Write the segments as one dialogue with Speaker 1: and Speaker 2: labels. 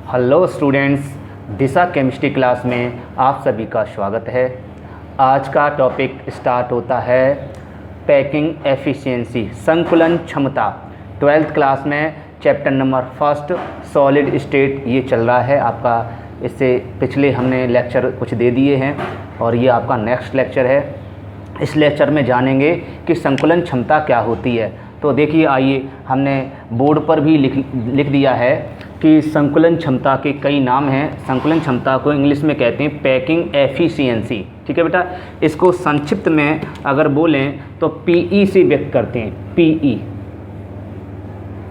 Speaker 1: Hello students, दिशा chemistry class में आप सभी का स्वागत है। आज का टॉपिक स्टार्ट होता है पैकिंग एफिशिएंसी, संकुलन क्षमता। 12th क्लास में चैप्टर नंबर 1 सॉलिड स्टेट ये चल रहा है आपका। इससे पिछले हमने लेक्चर कुछ दे दिए हैं और ये आपका नेक्स्ट लेक्चर है। इस लेक्चर में जानेंगे कि संकुलन क्षमता क्या होती है। तो देखिए, आइए, हमने बोर्ड पर भी लिख दिया है कि संकुलन क्षमता के कई नाम हैं। संकुलन क्षमता को इंग्लिश में कहते हैं पैकिंग एफिशिएंसी। ठीक है बेटा, इसको संक्षिप्त में अगर बोलें तो पीई से व्यक्त करते हैं, पीई,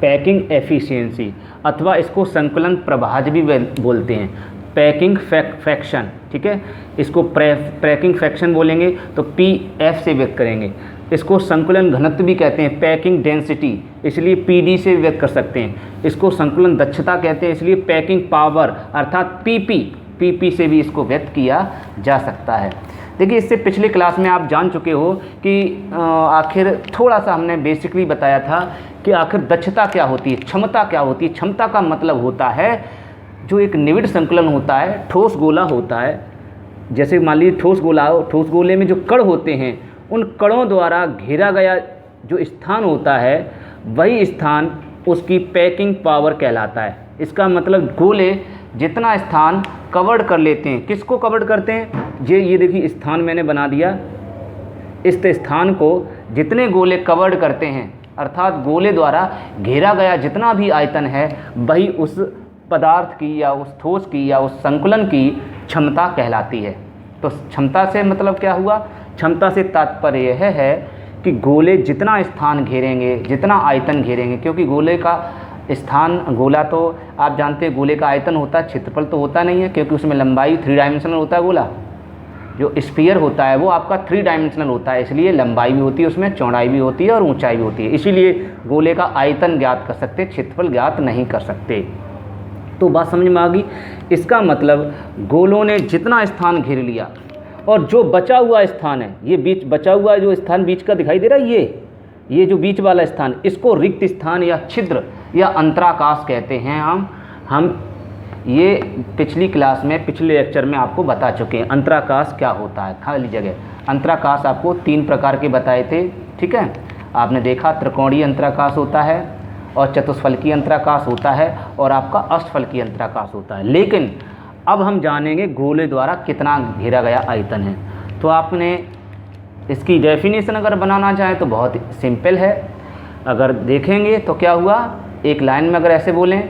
Speaker 1: पैकिंग एफिशिएंसी, अथवा इसको संकुलन प्रभाज भी बोलते हैं, पैकिंग फ्रैक्शन। ठीक है, इसको पैकिंग फ्रैक्शन बोलेंगे तो पीएफ से व्यक्त करेंगे। इसको संकुलन घनत्व भी कहते हैं, पैकिंग डेंसिटी, इसलिए पीडी से व्यक्त कर सकते हैं। इसको संकुलन दक्षता कहते हैं, इसलिए पैकिंग पावर अर्थात पीपी से भी इसको व्यक्त किया जा सकता है। देखिए, इससे पिछले क्लास में आप जान चुके हो कि आखिर थोड़ा सा हमने बेसिकली बताया था कि आखिर दक्षता क्या होती है, क्षमता क्या होती है। क्षमता का मतलब होता है जो एक निविड़ संकुलन होता है, ठोस गोला होता है। जैसे मान लीजिए ठोस गोला हो, ठोस गोले में जो कण होते हैं उन कणों द्वारा घेरा गया जो स्थान होता है वही स्थान उसकी पैकिंग पावर कहलाता है। इसका मतलब गोले जितना स्थान कवर्ड कर लेते हैं, किसको कवर्ड करते हैं, ये देखिए स्थान मैंने बना दिया। इस स्थान को जितने गोले कवर्ड करते हैं अर्थात गोले द्वारा घेरा गया जितना भी आयतन है वही उस पदार्थ की या उस ठोस की या उस संकुलन की क्षमता कहलाती है। तो क्षमता से मतलब क्या हुआ, क्षमता से तात्पर्य यह है कि गोले जितना स्थान घेरेंगे, जितना आयतन घेरेंगे, क्योंकि गोले का स्थान, गोला तो आप जानते हैं गोले का आयतन होता है, क्षेत्रफल तो होता नहीं है, क्योंकि उसमें लंबाई 3 डायमेंशनल होता है। गोला जो स्फीयर होता है वो आपका 3 डायमेंशनल होता है, इसलिए लंबाई भी होती है, उसमें चौड़ाई भी होती है और ऊंचाई भी होती है। इसीलिए गोले का आयतन ज्ञात कर सकते, क्षेत्रफल ज्ञात नहीं कर सकते। तो बात समझ में आ गई। इसका मतलब गोलों ने जितना स्थान घेर लिया और जो बचा हुआ स्थान है, ये बीच बचा हुआ जो स्थान बीच का दिखाई दे रहा है, ये जो बीच वाला स्थान, इसको रिक्त स्थान या छिद्र या अंतराकाश कहते हैं। हम ये पिछली क्लास में, पिछले लेक्चर में आपको बता चुके हैं अंतराकाश क्या होता है, खाली जगह। अंतराकाश आपको 3 प्रकार के बताए थे। ठीक है, आपने देखा त्रिकोणीय अंतराकाश होता है और चतुष्फलकीय अंतराकाश होता है और आपका अष्टफलकीय अंतराकाश होता है। लेकिन अब हम जानेंगे गोले द्वारा कितना घेरा गया आयतन है। तो आपने इसकी डेफिनेशन अगर बनाना चाहें तो बहुत सिंपल है। अगर देखेंगे तो क्या हुआ, एक लाइन में अगर ऐसे बोलें,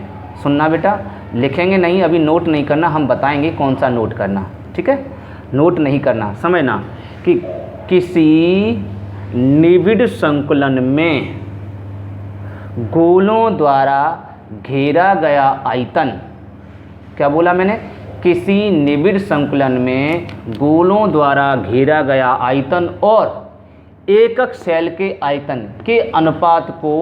Speaker 1: सुनना बेटा, लिखेंगे नहीं, अभी नोट नहीं करना, हम बताएंगे कौन सा नोट करना। ठीक है, नोट नहीं करना, समझना कि किसी निविड़ संकुलन में गोलों द्वारा घेरा गया आयतन, क्या बोला मैंने, किसी निविड़ संकुलन में गोलों द्वारा घेरा गया आयतन और एकक सेल के आयतन के अनुपात को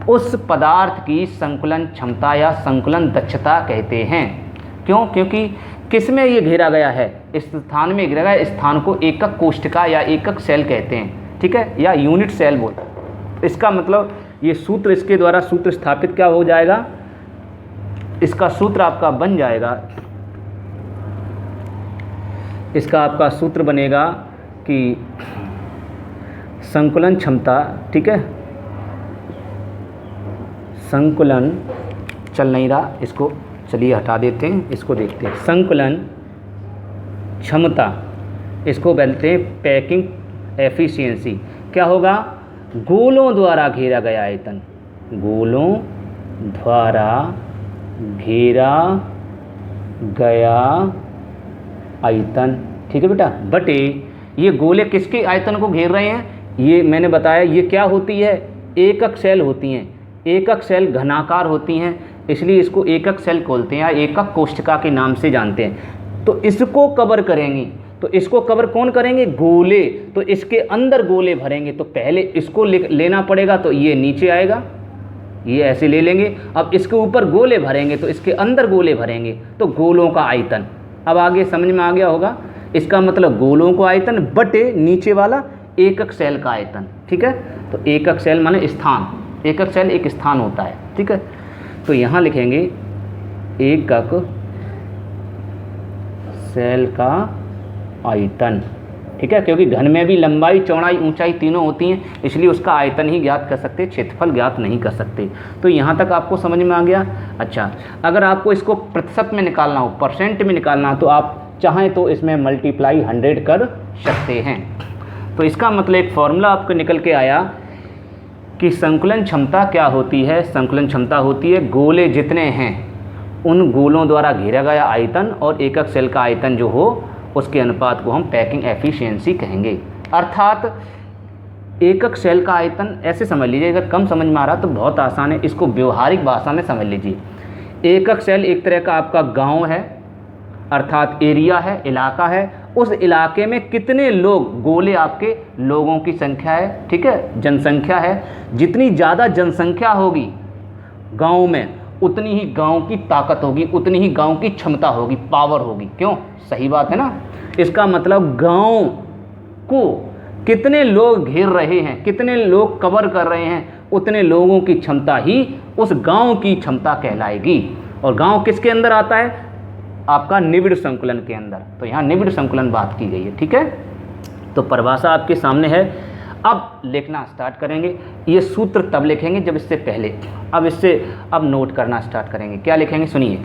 Speaker 1: उस पदार्थ की संकुलन क्षमता या संकुलन दक्षता कहते हैं। क्यों? क्योंकि किस में ये घेरा गया है, इस स्थान में घेरा गया स्थान को एकक कोशिका या एकक सेल कहते हैं। ठीक है, या यूनिट सेल बोल। इसका मतलब ये सूत्र, इसके द्वारा सूत्र स्थापित क्या हो जाएगा, इसका सूत्र आपका बन जाएगा, इसका आपका सूत्र बनेगा कि संकुलन क्षमता, ठीक है, संकुलन चल नहीं रहा, इसको चलिए हटा देते हैं, इसको देखते हैं। संकुलन क्षमता, इसको बोलते हैं पैकिंग एफिशिएंसी। क्या होगा, गोलों द्वारा घेरा गया आयतन, गोलों द्वारा घेरा गया आयतन। ठीक है बेटा, बटे ये गोले किसके आयतन को घेर रहे हैं, ये मैंने बताया, ये क्या होती है, एकक सेल होती हैं। एकक सेल घनाकार होती हैं, इसलिए इसको एकक सेल बोलते हैं या एकक कोशिका के नाम से जानते हैं। तो इसको कवर करेंगे, तो इसको कवर कौन करेंगे, गोले। तो इसके अंदर गोले भरेंगे, तो पहले इसको लेना पड़ेगा, तो ये नीचे आएगा, ये ऐसे ले लेंगे। अब इसके ऊपर गोले भरेंगे तो इसके अंदर गोले भरेंगे, तो गोलों का आयतन। अब आगे समझ में आ गया होगा। इसका मतलब गोलों को आयतन बटे नीचे वाला एकक सेल का आयतन। ठीक है, तो एकक सेल माने स्थान, एकक सेल एक स्थान होता है। ठीक है, तो यहाँ लिखेंगे एकक सेल का आयतन, ठीक है, क्योंकि घन में भी लंबाई, चौड़ाई, ऊंचाई तीनों होती हैं, इसलिए उसका आयतन ही ज्ञात कर सकते, क्षेत्रफल ज्ञात नहीं कर सकते। तो यहाँ तक आपको समझ में आ गया। अच्छा, अगर आपको इसको प्रतिशत में निकालना हो, परसेंट में निकालना हो, तो आप चाहें तो इसमें मल्टीप्लाई 100 कर सकते हैं। तो इसका मतलब एक फॉर्मूला आपको निकल के आया कि संकुलन क्षमता क्या होती है। संकुलन क्षमता होती है गोले जितने हैं उन गोलों द्वारा घेरा गया आयतन और एकक सेल का आयतन जो हो उसके अनुपात को हम पैकिंग एफिशिएंसी कहेंगे। अर्थात एकक सेल का आयतन ऐसे समझ लीजिए, अगर कम समझ में आ रहा तो बहुत आसान है, इसको व्यवहारिक भाषा में समझ लीजिए। एकक सेल एक तरह का आपका गांव है, अर्थात एरिया है, इलाका है। उस इलाके में कितने लोग, गोले आपके लोगों की संख्या है, ठीक है, जनसंख्या है। जितनी ज़्यादा जनसंख्या होगी गांव में, उतनी ही गांव की ताकत होगी, उतनी ही गांव की क्षमता होगी, पावर होगी। क्यों? सही बात है ना। इसका मतलब गांव को कितने लोग घेर रहे हैं, कितने लोग कवर कर रहे हैं, उतने लोगों की क्षमता ही उस गांव की क्षमता कहलाएगी। और गांव किसके अंदर आता है? आपका निबिड़ संकुलन के अंदर। तो यहाँ निबिड़ संकुलन बात की गई है, ठीक है। तो परिभाषा आपके सामने है। अब लिखना स्टार्ट करेंगे। ये सूत्र तब लिखेंगे जब इससे पहले, अब नोट करना स्टार्ट करेंगे। क्या लिखेंगे सुनिए।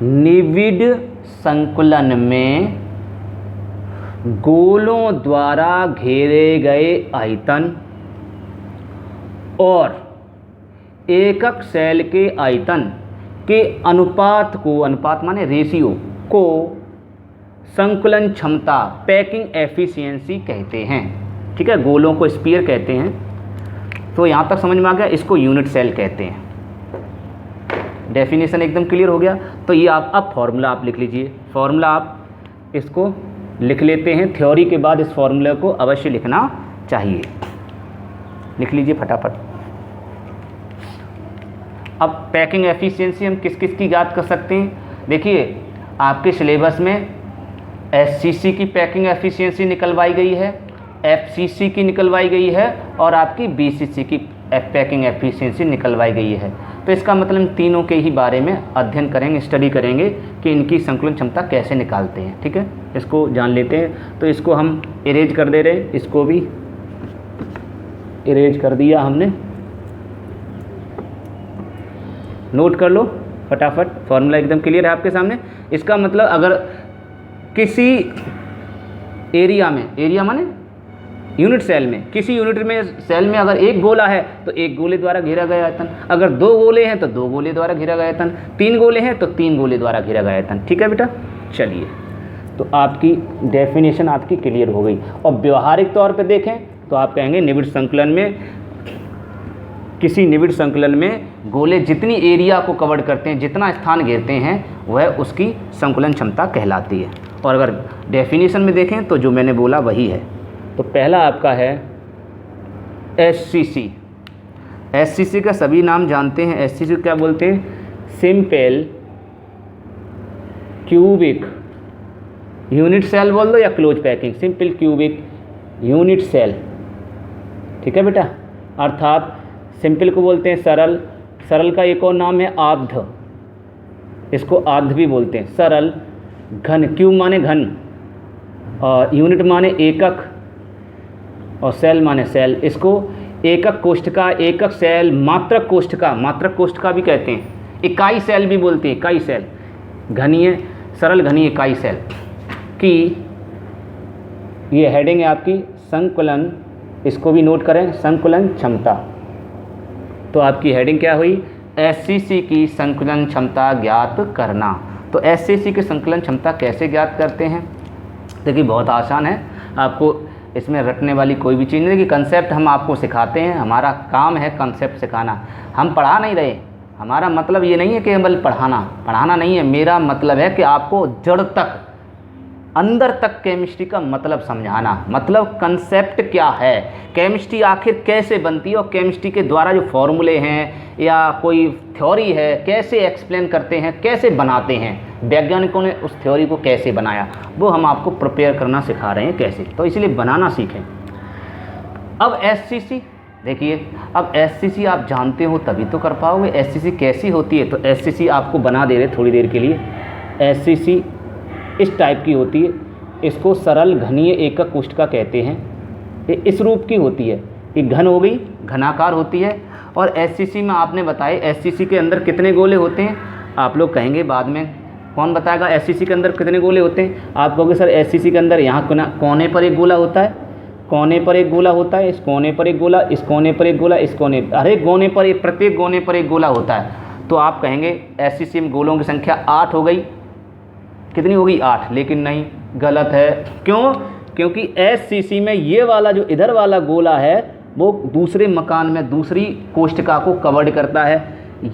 Speaker 1: निबिड़ संकुलन में गोलों द्वारा घेरे गए आयतन और एकक सेल के आयतन के अनुपात को, अनुपात माने रेशियो को, संकुलन क्षमता, पैकिंग एफिशिएंसी कहते हैं, ठीक है। गोलों को स्पीयर कहते हैं। तो यहाँ तक समझ में आ गया। इसको यूनिट सेल कहते हैं। डेफिनेशन एकदम क्लियर हो गया। तो ये आप अब फॉर्मूला आप लिख लीजिए। फॉर्मूला आप इसको लिख लेते हैं। थ्योरी के बाद इस फॉर्मूले को अवश्य लिखना चाहिए। लिख लीजिए फटाफट। अब पैकिंग एफिशिएंसी हम किस किस की ज्ञात कर सकते हैं? देखिए, आपके सिलेबस में एससीसी की पैकिंग एफिशिएंसी निकलवाई गई है, एफसीसी की निकलवाई गई है और आपकी बीसीसी की पैकिंग एफिशिएंसी निकलवाई गई है। तो इसका मतलब तीनों के ही बारे में अध्ययन करेंगे, स्टडी करेंगे कि इनकी संकुलन क्षमता कैसे निकालते हैं, ठीक है। इसको जान लेते हैं। तो इसको हम इरेज कर दे रहे, इसको भी इरेज कर दिया हमने। नोट कर लो फटाफट। फॉर्मूला एकदम क्लियर है आपके सामने। इसका मतलब अगर किसी एरिया में, एरिया माने यूनिट सेल में, किसी यूनिट में सेल में अगर एक गोला है तो एक गोले द्वारा घेरा गया आयतन, अगर दो गोले हैं तो दो गोले द्वारा घेरा गया आयतन, तीन गोले हैं तो तीन गोले द्वारा घेरा गया आयतन, ठीक है बेटा। चलिए, तो आपकी डेफिनेशन आपकी क्लियर हो गई। और व्यवहारिक तौर पे देखें तो आप कहेंगे निबिड़ संकुलन में, किसी निबिड़ संकुलन में गोले जितनी एरिया को कवर करते हैं, जितना स्थान घेरते हैं, वह उसकी संकुलन क्षमता कहलाती है। और अगर डेफिनेशन में देखें तो जो मैंने बोला वही है। तो पहला आपका है एससीसी। एससीसी का सभी नाम जानते हैं। एससीसी क्या बोलते हैं? सिंपल क्यूबिक यूनिट सेल बोल दो या close packing, simple cubic unit cell, ठीक है बेटा। अर्थात सिंपल को बोलते हैं सरल, सरल का एक और नाम है आर्ध, इसको आर्ध भी बोलते हैं। सरल, घन, क्यूब माने घन और यूनिट माने एकक और सेल माने सेल। इसको एकक कोष्ठका, एकक सेल, मात्रक कोष्ठका, मात्रक कोष्ठका भी कहते हैं, इकाई सेल भी बोलते हैं, इकाई सेल, घनीय, सरल घनीय इकाई सेल की ये हेडिंग है आपकी संकुलन। इसको भी नोट करें, संकुलन क्षमता। तो आपकी हेडिंग क्या हुई? एससीसी की संकुलन क्षमता ज्ञात करना। तो एससीसी की संकुलन क्षमता कैसे ज्ञात करते हैं? देखिए बहुत आसान है, आपको इसमें रटने वाली कोई भी चीज़ नहीं है कि कंसेप्ट हम आपको सिखाते हैं, हमारा काम है कंसेप्ट सिखाना, हम पढ़ा नहीं रहे। हमारा मतलब ये नहीं है कि केवल पढ़ाना नहीं है। मेरा मतलब है कि आपको जड़ तक, अंदर तक केमिस्ट्री का मतलब समझाना। मतलब कंसेप्ट क्या है, केमिस्ट्री आखिर कैसे बनती है और केमिस्ट्री के द्वारा जो फॉर्मूले हैं या कोई थ्योरी है कैसे एक्सप्लेन करते हैं, कैसे बनाते हैं, वैज्ञानिकों ने उस थ्योरी को कैसे बनाया, वो हम आपको प्रिपेयर करना सिखा रहे हैं कैसे। तो इसलिए बनाना सीखें। अब एससीसी देखिए अब SCC आप जानते हो तभी तो कर पाओगे। SCC कैसी होती है, तो SCC आपको बना दे रहे थोड़ी देर के लिए। SCC इस टाइप की होती है, इसको सरल घनीय एकक कोष्ठिका कहते हैं। ये इस रूप की होती है, ये घन हो गई, घनाकार होती है। और SCC में आपने बताए SCC के अंदर कितने गोले होते हैं, आप लोग कहेंगे बाद में कौन बताएगा SCC के अंदर कितने गोले होते हैं। आप कहोगे सर SCC के अंदर यहाँ कोने पर एक गोला होता है, कोने पर एक गोला होता है, इस कोने पर एक गोला, इस कोने पर एक गोला, इस कोने, हर एक कोने पर एक, प्रत्येक कोने पर एक गोला होता है। तो आप कहेंगे SCC में गोलों की संख्या 8 हो गई। कितनी होगी? 8। लेकिन नहीं, गलत है। क्यों? क्योंकि SCC में ये वाला जो इधर वाला गोला है वो दूसरे मकान में दूसरी कोष्ठिका को कवर्ड करता है।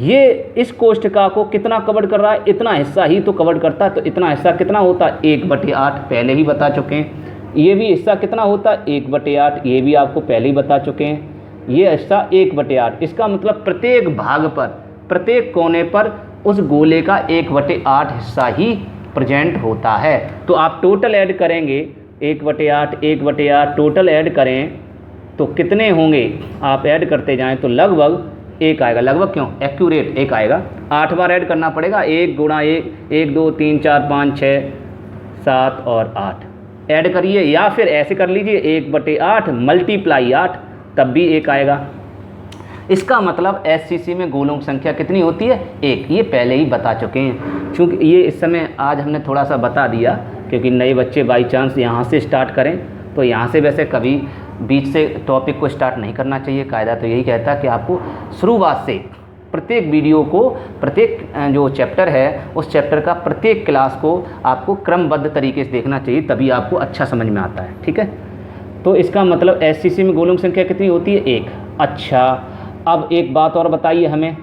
Speaker 1: ये इस कोष्ठिका को कितना कवर्ड कर रहा है? इतना हिस्सा ही तो कवर्ड करता है। तो इतना हिस्सा कितना होता है? 1/8, पहले ही बता चुके हैं। ये भी हिस्सा कितना होता है? 1/8, ये भी आपको पहले ही बता चुके हैं। ये हिस्सा 1/8। इसका मतलब प्रत्येक भाग पर, प्रत्येक कोने पर उस गोले का 1/8 हिस्सा ही प्रेजेंट होता है। तो आप टोटल ऐड करेंगे 1/8, 1/8 टोटल ऐड करें तो कितने होंगे? आप ऐड करते जाएं तो लगभग 1 आएगा। लगभग क्यों? एक्यूरेट 1 आएगा। 8 बार ऐड करना पड़ेगा। 1 गुणा 1, 1 2 3 4 5 6 7 और 8 ऐड करिए, या फिर ऐसे कर लीजिए 1/8 मल्टीप्लाई 8, तब भी 1 आएगा। इसका मतलब SCC में गोलों की संख्या कितनी होती है? 1। ये पहले ही बता चुके हैं। चूँकि ये इस समय आज हमने थोड़ा सा बता दिया, क्योंकि नए बच्चे बाई चांस यहाँ से स्टार्ट करें तो यहाँ से वैसे कभी बीच से टॉपिक को स्टार्ट नहीं करना चाहिए। कायदा तो यही कहता है कि आपको शुरुआत से प्रत्येक वीडियो को, प्रत्येक जो चैप्टर है उस चैप्टर का प्रत्येक क्लास को आपको क्रमबद्ध तरीके से देखना चाहिए, तभी आपको अच्छा समझ में आता है। ठीक है, तो इसका मतलब SCC में गोलों की संख्या कितनी होती है? 1। अच्छा, अब एक बात और बताइए हमें,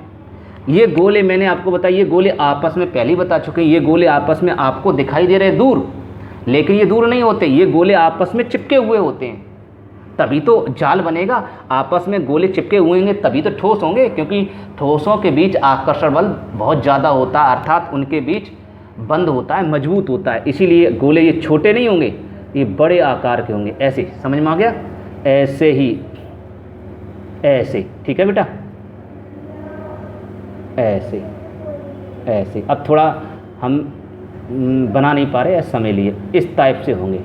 Speaker 1: ये गोले मैंने आपको बताया, ये गोले आपस में पहले ही बता चुके हैं। ये गोले आपस में आपको दिखाई दे रहे हैं दूर, लेकिन ये दूर नहीं होते, ये गोले आपस में चिपके हुए होते हैं, तभी तो जाल बनेगा। आपस में गोले चिपके हुए होंगे तभी तो ठोस होंगे, क्योंकि ठोसों के बीच आकर्षण बल बहुत ज़्यादा होता है, अर्थात उनके बीच बंद होता है, मजबूत होता है। इसीलिए गोले ये छोटे नहीं होंगे, ये बड़े आकार के होंगे। ऐसे समझ में आ गया? ऐसे ही, ऐसे। ठीक है बेटा, ऐसे ऐसे। अब थोड़ा हम बना नहीं पा रहे, ऐसा समय लिए, इस टाइप से होंगे,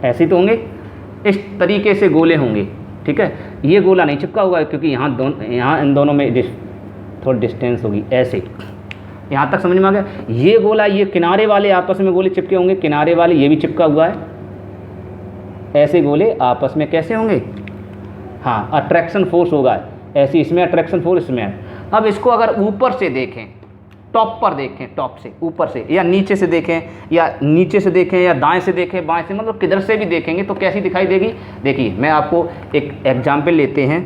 Speaker 1: ऐसे तो होंगे, इस तरीके से गोले होंगे। ठीक है, ये गोला नहीं चिपका होगा क्योंकि यहाँ इन दोनों में थोड़ी डिस्टेंस होगी। ऐसे, यहाँ तक समझ में आ गया? ये गोला, ये किनारे वाले आपस में गोले चिपके होंगे, किनारे वाले ये भी चिपका हुआ है। ऐसे गोले आपस में कैसे होंगे? हाँ, अट्रैक्शन फोर्स होगा, ऐसे इसमें अट्रैक्शन फोर्स, इसमें। अब इसको अगर ऊपर से देखें, टॉप पर देखें, टॉप से, ऊपर से, या नीचे से देखें, या नीचे से देखें, या दाएं से देखें, बाएं से, मतलब किधर से भी देखेंगे तो कैसी दिखाई देगी? देखिए, मैं आपको एक एग्जाम्पल लेते हैं,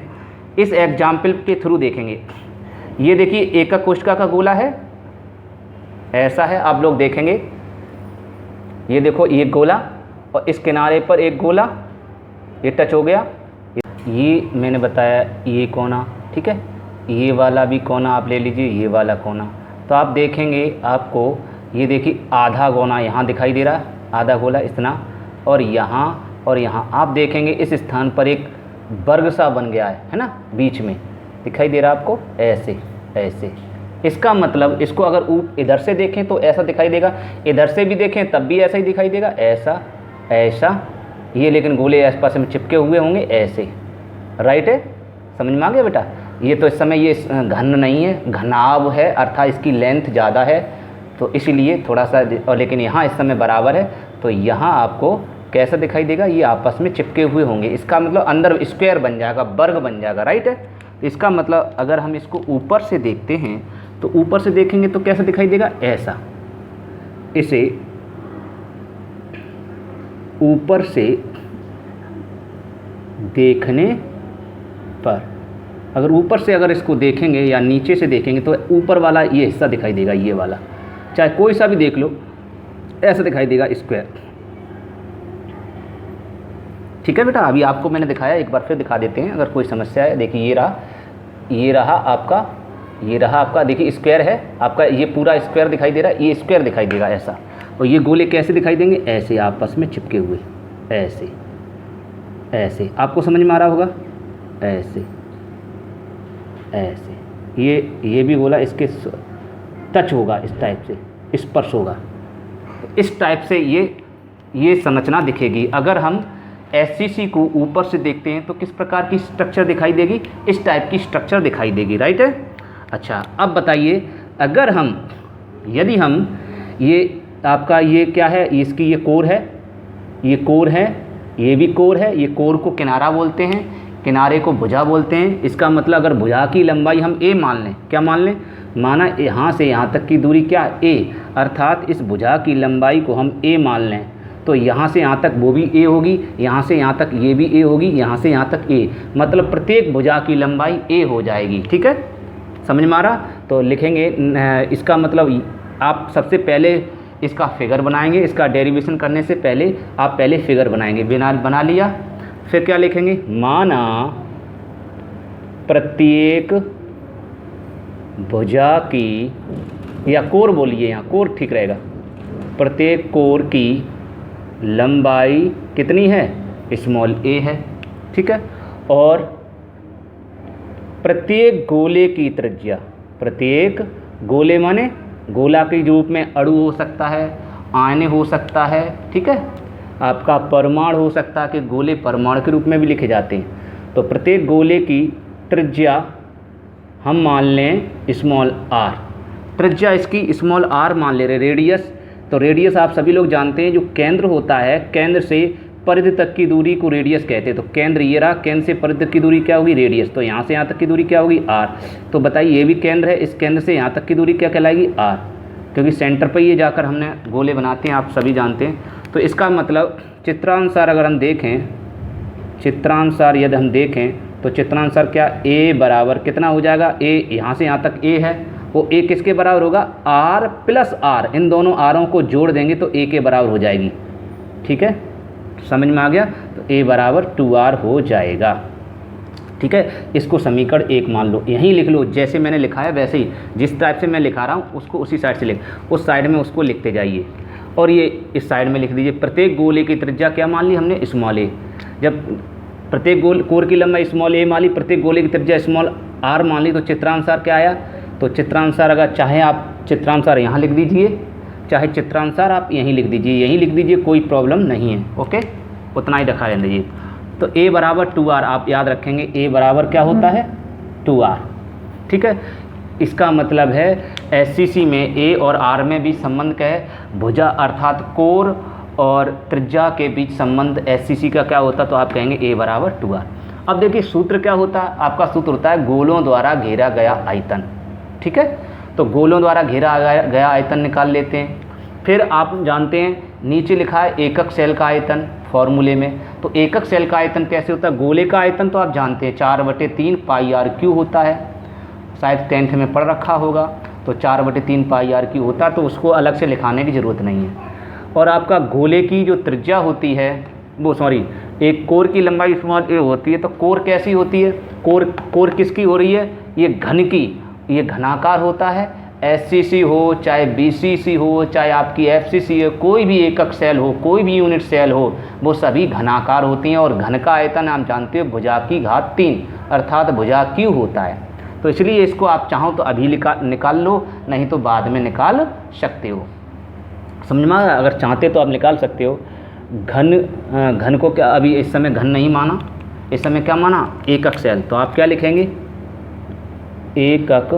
Speaker 1: इस एग्जाम्पल के थ्रू देखेंगे। ये देखिए एकक कोष्ठिका का गोला है, ऐसा है। आप लोग देखेंगे, ये देखो ये गोला, और इस किनारे पर एक गोला, ये टच हो गया। ये मैंने बताया ये कोना, ठीक है, ये वाला भी कोना आप ले लीजिए, ये वाला कोना। तो आप देखेंगे, आपको ये देखिए आधा कोना यहाँ दिखाई दे रहा है, आधा गोला इतना, और यहाँ आप देखेंगे इस स्थान पर एक वर्ग सा बन गया है ना, बीच में दिखाई दे रहा है आपको, ऐसे ऐसे। इसका मतलब इसको अगर इधर से देखें तो ऐसा दिखाई देगा, इधर से भी देखें तब भी ऐसा ही दिखाई देगा, ऐसा ऐसा। ये लेकिन गोले आसपास में चिपके हुए होंगे, ऐसे। राइट है, समझ में आ गया बेटा? ये तो इस समय ये घन नहीं है, घनाभ है, अर्थात इसकी लेंथ ज़्यादा है, तो इसीलिए थोड़ा सा, और लेकिन यहाँ इस समय बराबर है, तो यहाँ आपको कैसा दिखाई देगा? ये आपस में चिपके हुए होंगे। इसका मतलब अंदर स्क्वायर बन जाएगा, वर्ग बन जाएगा। राइट है, इसका मतलब अगर हम इसको ऊपर से देखते हैं तो ऊपर से देखेंगे तो कैसा दिखाई देगा? ऐसा। इसे ऊपर से देखने पर, अगर ऊपर से अगर इसको देखेंगे या नीचे से देखेंगे तो ऊपर वाला ये हिस्सा दिखाई देगा, ये वाला, चाहे कोई सा भी देख लो, ऐसा दिखाई देगा, स्क्वायर। ठीक है बेटा, अभी आपको मैंने दिखाया, एक बार फिर दिखा देते हैं अगर कोई समस्या है। देखिए ये रहा आपका, देखिए स्क्वायर है आपका, ये पूरा स्क्वायर दिखाई दे रहा है, ये स्क्वायर दिखाई देगा ऐसा। और ये गोले कैसे दिखाई देंगे? ऐसे आपस में चिपके हुए, ऐसे ऐसे। आपको समझ में आ रहा होगा? ऐसे ऐसे, ये भी बोला इसके टच होगा, इस टाइप से स्पर्श होगा, इस टाइप से ये संरचना दिखेगी। अगर हम SCC को ऊपर से देखते हैं तो किस प्रकार की स्ट्रक्चर दिखाई देगी, इस टाइप की स्ट्रक्चर दिखाई देगी, राइट है। अच्छा अब बताइए, अगर हम यदि हम ये आपका ये क्या है, इसकी ये कोर है, ये कोर है, ये भी कोर है, ये कोर को किनारा बोलते हैं, किनारे को भुजा बोलते हैं। इसका मतलब अगर भुजा की लंबाई हम a मान लें, क्या मान लें, माना यहाँ से यहाँ तक की दूरी क्या a, अर्थात इस भुजा की लंबाई को हम a मान लें, तो यहाँ से यहाँ तक वो भी a होगी, यहाँ से यहाँ तक ये भी a होगी, यहाँ से यहाँ तक a, मतलब प्रत्येक भुजा की लंबाई a हो जाएगी। ठीक है, समझ में आ रहा। तो लिखेंगे इसका मतलब आप सबसे पहले इसका फिगर बनाएंगे, इसका डेरिवेशन करने से पहले आप पहले फिगर बनाएंगे, बना लिया, फिर क्या लिखेंगे, माना प्रत्येक भुजा की, या कोर बोलिए, यहाँ कोर ठीक रहेगा, प्रत्येक कोर की लंबाई कितनी है, स्मॉल a है। ठीक है, और प्रत्येक गोले की त्रिज्या, प्रत्येक गोले माने गोला के रूप में अणु हो सकता है, आयन हो सकता है, ठीक है, आपका परमाणु हो सकता है कि गोले परमाणु के रूप में भी लिखे जाते हैं। तो प्रत्येक गोले की त्रिज्या हम मान लें स्मॉल r, त्रिज्या इसकी स्मॉल r मान ले रहे। रेडियस, तो रेडियस आप सभी लोग जानते हैं, जो केंद्र होता है, केंद्र से परिधि तक की दूरी को रेडियस कहते हैं। तो केंद्र ये रहा, केंद्र से परिधि तक की दूरी क्या होगी, रेडियस। तो यहाँ से यहाँ तक की दूरी क्या होगी, r। तो बताइए ये भी केंद्र है, इस केंद्र से यहाँ तक की दूरी क्या कहलाएगी, r, क्योंकि सेंटर पर ये जाकर हमने गोले बनाते हैं, आप सभी जानते हैं। तो इसका मतलब चित्रानुसार अगर हम देखें, चित्रानुसार यदि हम देखें तो चित्रानुसार क्या, a बराबर कितना हो जाएगा, a यहाँ से यहाँ तक a है, वो a किसके बराबर होगा, r प्लस r, इन दोनों आरों को जोड़ देंगे तो a के बराबर हो जाएगी। ठीक है, समझ में आ गया। तो a बराबर 2r हो जाएगा। ठीक है, इसको समीकरण 1 मान लो, यहीं लिख लो, जैसे मैंने लिखा है वैसे ही, जिस टाइप से मैं लिखा रहा हूँ उसको उसी साइड से लिख, उस साइड में उसको लिखते जाइए, और ये इस साइड में लिख दीजिए। प्रत्येक गोले की त्रिज्या क्या मान ली हमने, स्मॉल a। जब प्रत्येक कोर की लंबाई स्मॉल a मान ली, प्रत्येक गोले की त्रिज्या स्मॉल r मान ली, तो चित्रानुसार क्या आया, तो चित्रानुसार अगर चाहे आप चित्रानुसार यहाँ लिख दीजिए, चाहे चित्रानुसार आप यहीं लिख दीजिए, यहीं लिख दीजिए, कोई प्रॉब्लम नहीं है। ओके, उतना ही रखा रहने दीजिए। तो a बराबर 2r, आप याद रखेंगे a बराबर क्या होता है, 2r। ठीक है, इसका मतलब है SCC में a और r में भी संबंध क्या है, भुजा अर्थात कोर और त्रिज्या के बीच संबंध SCC का क्या होता है, तो आप कहेंगे a बराबर 2r। अब देखिए सूत्र क्या होता है, आपका सूत्र होता है गोलों द्वारा घेरा गया आयतन। ठीक है, तो गोलों द्वारा घेरा गया आयतन निकाल लेते हैं। फिर आप जानते हैं नीचे लिखा है एकक सेल का आयतन फॉर्मूले में। तो एकक सेल का आयतन कैसे होता है, गोले का आयतन तो आप जानते हैं 4/3 पाई r क्यू होता है, शायद 10th में पढ़ रखा होगा। तो 4/3 पाई r क्यू होता है, तो उसको अलग से लिखाने की ज़रूरत नहीं है। और आपका गोले की जो त्रिज्या होती है, वो सॉरी एक कोर की लंबाई स्मॉल a होती है। तो कोर कैसी होती है, कोर किसकी हो रही है, ये घन की, ये घनाकार होता है। SCC हो चाहे BCC हो चाहे आपकी FCC हो, कोई भी एकक सेल हो, कोई भी यूनिट सेल हो, वो सभी घनाकार होती हैं। और घन का आयतन आप जानते हो भुजा की घात 3 अर्थात भुजा क्यू होता है। तो इसलिए इसको आप चाहो तो अभी निकाल लो, नहीं तो बाद में निकाल सकते हो। समझ में, अगर चाहते तो आप निकाल सकते हो। घन को क्या अभी इस समय घन नहीं माना, इस समय क्या माना, एकक सेल। तो आप क्या लिखेंगे, एकक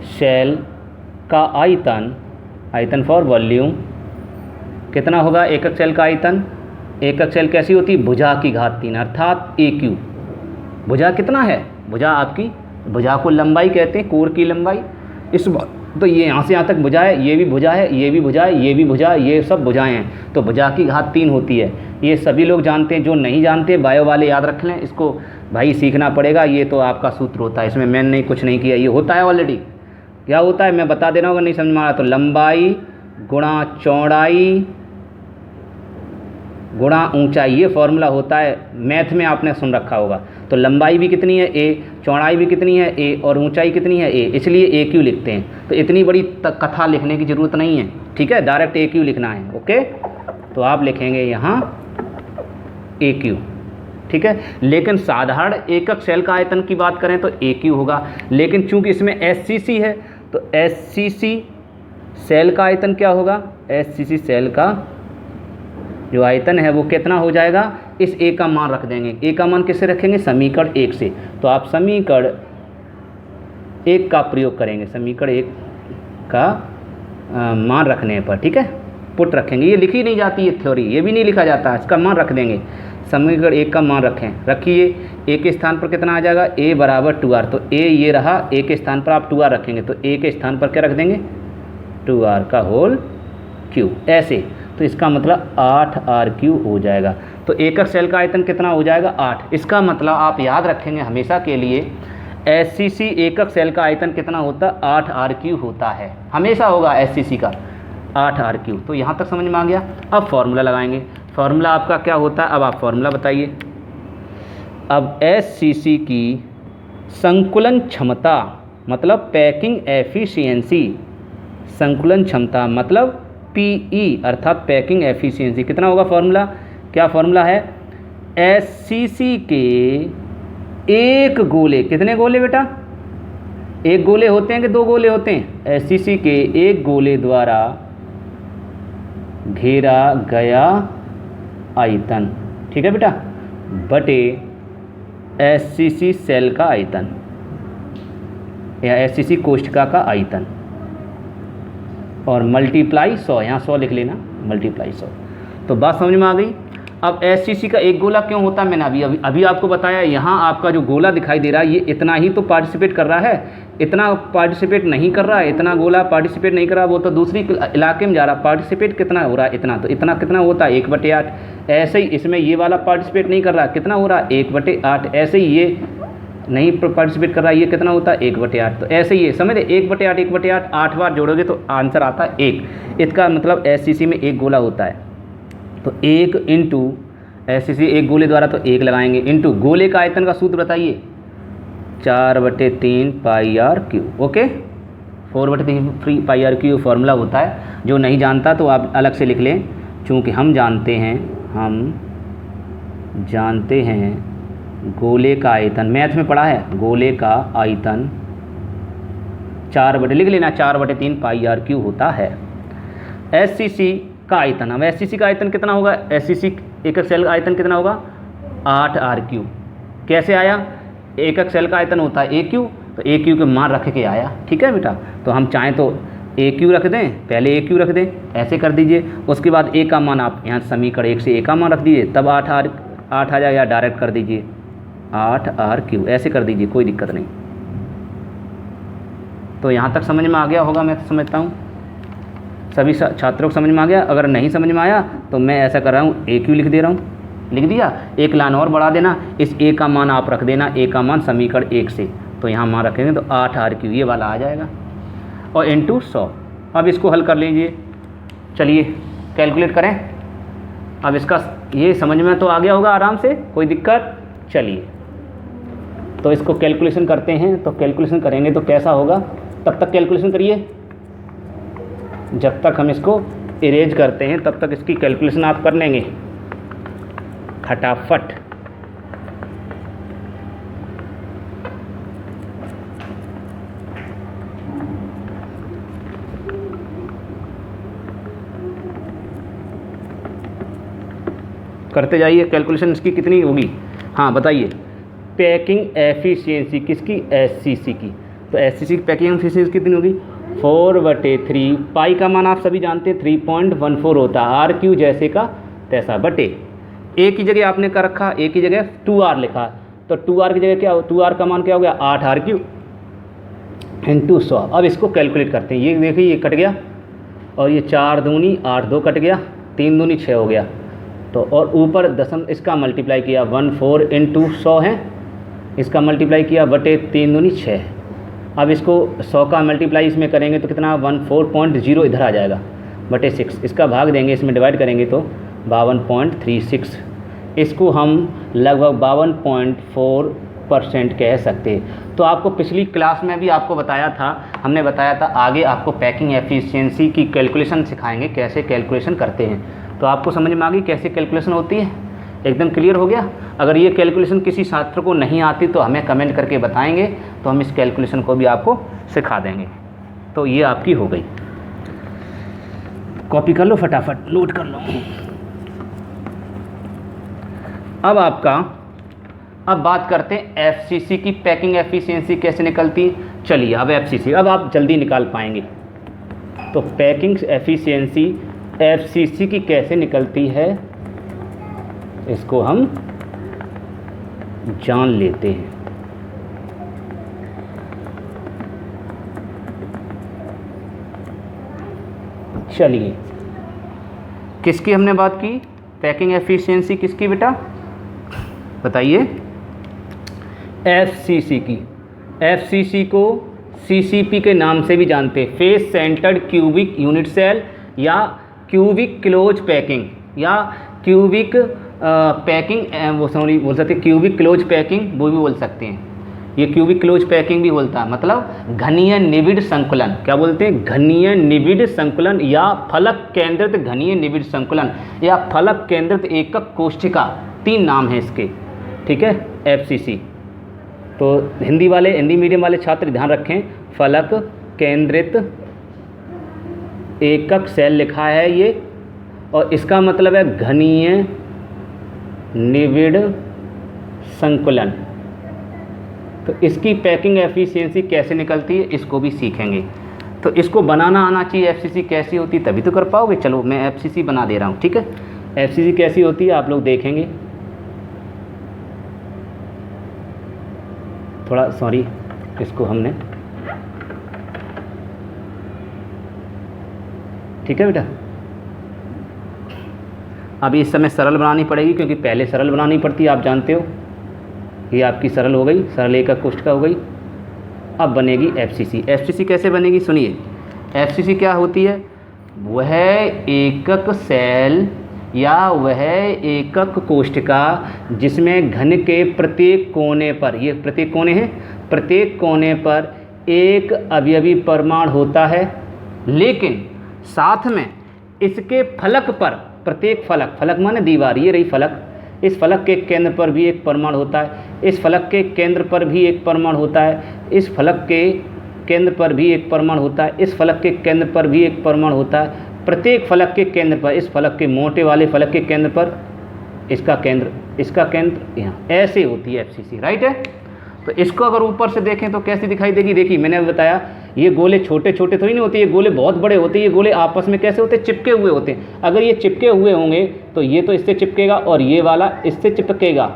Speaker 1: सेल का आयतन, आयतन फॉर वॉल्यूम कितना होगा, एकक सेल का आयतन। एकक सेल कैसी होती है, भुजा की घात 3 अर्थात AQ। भुजा कितना है, भुजा आपकी, भुजा को लंबाई कहते हैं, कोर की लंबाई। इस तो ये यहाँ से यहाँ तक भुजा है, ये भी भुजा है, ये भी भुजा है, ये भी भुजा है, ये सब भुजाएं हैं। तो भुजा की घात 3 होती है, ये सभी लोग जानते हैं। जो नहीं जानते बायो वाले याद रख लें, इसको भाई सीखना पड़ेगा। ये तो आपका सूत्र होता है, इसमें मैंने कुछ नहीं किया, ये होता है ऑलरेडी। क्या होता है मैं बता दे रहा हूँ, अगर नहीं समझ में आ रहा तो लंबाई गुणा चौड़ाई गुणा ऊंचाई, ये फॉर्मूला होता है, मैथ में आपने सुन रखा होगा। तो लंबाई भी कितनी है a, चौड़ाई भी कितनी है a, और ऊंचाई कितनी है a, इसलिए AQ लिखते हैं। तो इतनी बड़ी कथा लिखने की ज़रूरत नहीं है, ठीक है, डायरेक्ट AQ लिखना है। ओके, तो आप लिखेंगे यहाँ AQ। ठीक है। लेकिन साधारण एकक सेल का आयतन की बात करें तो एक ही होगा, लेकिन चूंकि इसमें SCC है तो SCC सेल का आयतन क्या होगा, SCC सेल का जो आयतन है वो कितना हो जाएगा, इस A का मान रख देंगे। A का मान किससे रखेंगे, समीकरण 1 से। तो आप समीकरण 1 का प्रयोग करेंगे, समीकरण 1 का मान रखने पर, ठीक है, पुट रखेंगे। ये लिखी नहीं जाती है थ्योरी, ये भी नहीं लिखा जाता, इसका मान रख देंगे। समीकरण 1 का मान रखिए। A के स्थान पर कितना आ जाएगा, A बराबर 2R। तो A ये रहा, A के स्थान पर आप 2R रखेंगे तो A के स्थान पर क्या रख देंगे, 2R का होल क्यूब, ऐसे। तो इसका मतलब 8R क्यूब हो जाएगा। तो एकक सेल का आयतन कितना हो जाएगा, 8। इसका मतलब आप याद रखेंगे हमेशा के लिए, SCC एकक सेल का आयतन कितना होता है, 8R क्यूब होता है, हमेशा होगा SCC का 8R क्यूब। तो यहाँ तक समझ में आ गया। अब फॉर्मूला लगाएंगे। फॉर्मूला आपका क्या होता है, अब आप फॉर्मूला बताइए। अब SCC की संकुलन क्षमता मतलब पैकिंग एफिशिएंसी, संकुलन क्षमता मतलब PE अर्थात पैकिंग एफिशिएंसी कितना होगा, फॉर्मूला क्या फॉर्मूला है, SCC के एक गोले, कितने गोले बेटा, एक गोले होते हैं कि दो गोले होते हैं, SCC के एक गोले द्वारा घेरा गया आयतन, ठीक है बेटा, बटे SCC सेल का आयतन या SCC कोष्ठका का आयतन और मल्टीप्लाई 100, यहाँ 100 लिख लेना, मल्टीप्लाई 100। तो बात समझ में आ गई। अब SCC का एक गोला क्यों होता है, मैंने अभी आपको बताया। यहाँ आपका जो गोला दिखाई दे रहा है ये इतना ही तो पार्टिसिपेट कर रहा है, इतना पार्टिसिपेट नहीं कर रहा है, इतना गोला पार्टिसिपेट नहीं कर रहा, वो तो दूसरी इलाके में जा रहा। पार्टिसिपेट कितना हो रहा है, इतना, तो इतना कितना होता है 1/8। ऐसे ही इसमें ये वाला पार्टिसिपेट नहीं कर रहा, कितना हो रहा है 1/8। ऐसे ही ये नहीं पार्टिसिपेट कर रहा है, ये कितना होता है 1/8। तो ऐसे ही ये समझे, 1/8 1/8 8 बार जोड़ोगे तो आंसर आता है 1। इसका मतलब SCC में एक गोला होता है, तो 1 इंटू SCC एक गोले द्वारा तो 1 लगाएंगे, इंटू गोले का आयतन का सूत्र बताइए, 4/3 πr cube. Okay, 4/3 πr cube formula होता है। जो नहीं जानता तो आप अलग से लिख लें, चूँकि हम जानते हैं गोले का आयतन, मैथ में पढ़ा है, गोले का आयतन 4/, लिख लेना 4/3 πr क्यूब होता है। SCC का आयतन, अब SCC का आयतन कितना होगा, SCC एकक सेल का आयतन कितना होगा 8R क्यूब। कैसे आया, एकक सेल का आयतन होता है AQ, तो AQ के मान रख के आया, ठीक है बेटा। तो हम चाहें तो AQ रख दें, पहले AQ रख दें, ऐसे कर दीजिए। उसके बाद A का मान आप यहाँ समीकरण 1 से A का मान रख दीजिए, तब 8 आ जाए, या डायरेक्ट कर दीजिए 8R क्यूब, ऐसे कर दीजिए, कोई दिक्कत नहीं। तो यहाँ तक समझ में आ गया होगा, मैं तो समझता हूँ सभी छात्रों को समझ में आ गया। अगर नहीं समझ में आया तो मैं ऐसा कर रहा हूँ, AQ लिख दे रहा हूँ, लिख दिया, एक लाइन और बढ़ा देना, इस A का मान आप रख देना, A का मान समीकरण 1 से, तो यहाँ मान रखेंगे तो 8R क्यूब ये वाला आ जाएगा, और इंटू 100। अब इसको हल कर लीजिए, चलिए कैलकुलेट करें। अब इसका ये समझ में तो आ गया होगा आराम से, कोई दिक्कत, चलिए तो इसको कैलकुलेशन करते हैं। तो कैलकुलेशन करेंगे तो कैसा होगा, तब तक कैलकुलेशन करिए, जब तक हम इसको इरेज करते हैं तब तक इसकी कैलकुलेशन आप कर लेंगे फटाफट। करते जाइए, कैलकुलेशन इसकी कितनी होगी, हाँ बताइए। पैकिंग एफिशिएंसी किसकी, SCC की। तो SCC की पैकिंग एफिशिएंसी कितनी होगी, 4/3, पाई का मान आप सभी जानते हैं 3.14 होता है, R क्यू जैसे का तैसा, बटे A की जगह आपने कर रखा, A की जगह 2R लिखा, तो 2R की जगह क्या हो, 2R का मान क्या हो गया 8R क्यू इंटू 100। अब इसको कैलकुलेट करते हैं, ये देखिए ये कट गया, और ये 4 दूनी 8, 2 कट गया, 3 दूनी 6 हो गया, तो और ऊपर दशम इसका मल्टीप्लाई किया 14 इंटू 100 है, इसका मल्टीप्लाई किया बटे 3 दूनी 6। अब इसको 100 का मल्टीप्लाई इसमें करेंगे तो कितना 14.0 इधर आ जाएगा, बटे 6, इसका भाग देंगे, इसमें डिवाइड करेंगे तो 52.36। इसको हम लगभग 52.4% कह सकते हैं। तो आपको पिछली क्लास में भी आपको बताया था, हमने बताया था आगे आपको पैकिंग एफिशिएंसी की कैलकुलेशन सिखाएंगे, कैसे कैलकुलेशन करते हैं। तो आपको समझ में आ गई कैसे कैलकुलेशन होती है। एकदम क्लियर हो गया। अगर ये कैलकुलेशन किसी छात्र को नहीं आती तो हमें कमेंट करके बताएंगे, तो हम इस कैलकुलेशन को भी आपको सिखा देंगे। तो ये आपकी हो गई, कॉपी कर लो फटाफट, नोट कर लो। अब बात करते हैं एफसीसी की पैकिंग एफिशिएंसी कैसे निकलती है। चलिए अब एफसीसी, अब आप जल्दी निकाल पाएंगे। तो पैकिंग एफिशिएंसी एफसीसी की कैसे निकलती है, इसको हम जान लेते हैं। चलिए, किसकी हमने बात की, पैकिंग एफिशिएंसी किसकी बेटा, बताइए, एफसीसी की। एफसीसी को सीसीपी के नाम से भी जानते हैं, face centred cubic unit cell, या क्यूबिक क्लोज पैकिंग, या क्यूबिक पैकिंग, वो सॉरी बोल सकते हैं क्यूबिक क्लोज पैकिंग, वो भी बोल सकते हैं। ये क्यूबिक क्लोज पैकिंग भी बोलता है, मतलब घनीय निबिड़ संकुलन। क्या बोलते हैं, घनीय निबिड़ संकुलन, या फलक केंद्रित घनीय निबिड़ संकुलन, या फलक केंद्रित एकक कोशिका, 3 नाम हैं इसके, ठीक है, एफसीसी। तो हिंदी मीडियम वाले छात्र ध्यान रखें, फलक केंद्रित एकक सेल लिखा है ये, और इसका मतलब है घनीय निबिड़ संकुलन। तो इसकी पैकिंग एफिशिएंसी कैसे निकलती है, इसको भी सीखेंगे। तो इसको बनाना आना चाहिए, एफसीसी कैसी होती है तभी तो कर पाओगे। चलो मैं एफसीसी बना दे रहा हूँ, ठीक है। एफसीसी कैसी होती है आप लोग देखेंगे, थोड़ा सॉरी, इसको हमने, ठीक है बेटा। अभी इस समय सरल बनानी पड़ेगी, क्योंकि पहले सरल बनानी पड़ती है, आप जानते हो। ये आपकी सरल हो गई, सरल एकक कोशिका हो गई। अब बनेगी एफसीसी। एफसीसी कैसे बनेगी सुनिए। एफसीसी क्या होती है, वह एकक सेल या वह एकक कोशिका जिसमें घन के प्रत्येक कोने पर, ये प्रत्येक कोने हैं, प्रत्येक कोने पर एक अवयवी परमाणु होता है, लेकिन साथ में इसके फलक पर, प्रत्येक फलक, फलक माने दीवार, ये रही फलक, इस फलक के केंद्र पर भी एक परमाणु होता है, इस फलक के केंद्र पर भी एक परमाणु होता है, इस फलक के केंद्र पर भी एक परमाणु होता है, इस फलक के केंद्र पर भी एक परमाणु होता है। प्रत्येक फलक के केंद्र पर, इस फलक के मोटे वाले फलक के केंद्र पर इसका केंद्र यहाँ, ऐसे होती है एफसीसी, राइट है। तो इसको अगर ऊपर से देखें तो कैसी दिखाई देगी, देखिए मैंने बताया ये गोले छोटे छोटे थोड़ी नहीं होते, ये गोले बहुत बड़े होते हैं। ये गोले आपस में कैसे होते हैं, चिपके हुए होते हैं। अगर ये चिपके हुए होंगे तो ये तो इससे चिपकेगा और ये वाला इससे चिपकेगा,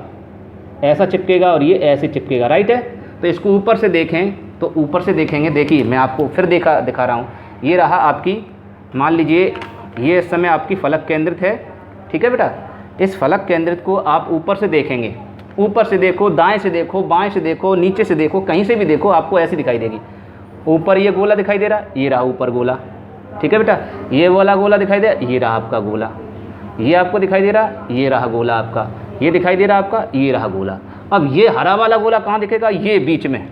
Speaker 1: ऐसा चिपकेगा और ये ऐसे चिपकेगा, राइट है। तो इसको ऊपर से देखें तो ऊपर से देखेंगे, देखिए मैं आपको फिर दिखा रहा हूँ। ये रहा आपकी, मान लीजिए ये इस समय आपकी फलक केंद्रित है, ठीक है बेटा। इस फलक केंद्रित को आप ऊपर से देखेंगे, ऊपर से देखो, दाएं से देखो, बाएं से देखो, नीचे से देखो, कहीं से भी देखो, आपको ऐसी दिखाई देगी। ऊपर ये गोला दिखाई दे रहा, ये रहा ऊपर गोला, ठीक है बेटा। ये वाला गोला दिखाई दे रहा, ये रहा आपका गोला। ये आपको दिखाई दे रहा, ये रहा गोला आपका। ये दिखाई दे रहा आपका, ये रहा गोला। अब ये हरा वाला गोला कहाँ दिखेगा, ये बीच में।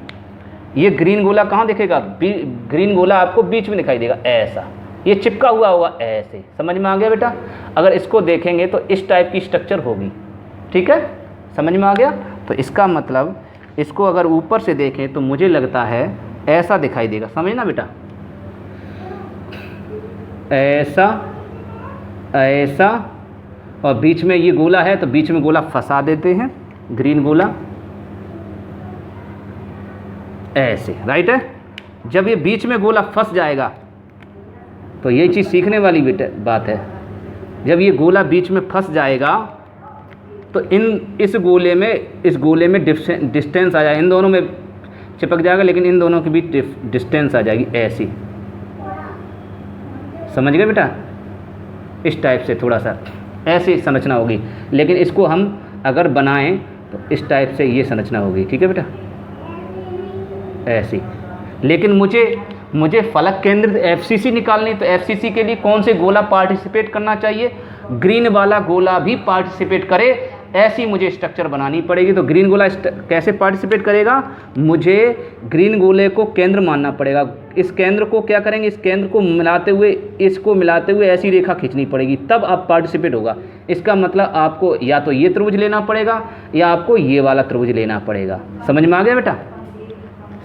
Speaker 1: ये ग्रीन गोला कहाँ दिखेगा, ग्रीन गोला आपको बीच में दिखाई देगा, ऐसा। ये चिपका हुआ होगा ऐसे, समझ में आ गया बेटा। अगर इसको देखेंगे तो इस टाइप की स्ट्रक्चर होगी, ठीक है, समझ में आ गया। तो इसका मतलब इसको अगर ऊपर से देखें तो मुझे लगता है ऐसा दिखाई देगा, समझना बेटा, ऐसा ऐसा। और बीच में ये गोला है तो बीच में गोला फंसा देते हैं, ग्रीन गोला ऐसे, राइट है। जब ये बीच में गोला फंस जाएगा तो ये चीज़ सीखने वाली बात है। जब ये गोला बीच में फंस जाएगा तो इस गोले में डिस्टेंस आ जाएगा, इन दोनों में चिपक जाएगा, लेकिन इन दोनों के बीच डिस्टेंस आ जाएगी ऐसी, समझ गए बेटा। इस टाइप से थोड़ा सा ऐसी संरचना होगी, लेकिन इसको हम अगर बनाएं तो इस टाइप से ये संरचना होगी, ठीक है बेटा, ऐसी। लेकिन मुझे फलक केंद्रित एफसीसी निकालनी, तो एफसीसी के लिए कौन से गोला पार्टिसिपेट करना चाहिए, ग्रीन वाला गोला भी पार्टिसिपेट करे, ऐसी मुझे स्ट्रक्चर बनानी पड़ेगी। तो ग्रीन गोला कैसे पार्टिसिपेट करेगा, मुझे ग्रीन गोले को केंद्र मानना पड़ेगा। इस केंद्र को क्या करेंगे, इस केंद्र को मिलाते हुए, इसको मिलाते हुए ऐसी रेखा खींचनी पड़ेगी, तब आप पार्टिसिपेट होगा। इसका मतलब आपको या तो ये त्रिभुज लेना पड़ेगा या आपको ये वाला त्रिभुज लेना पड़ेगा। समझ में आ गया बेटा,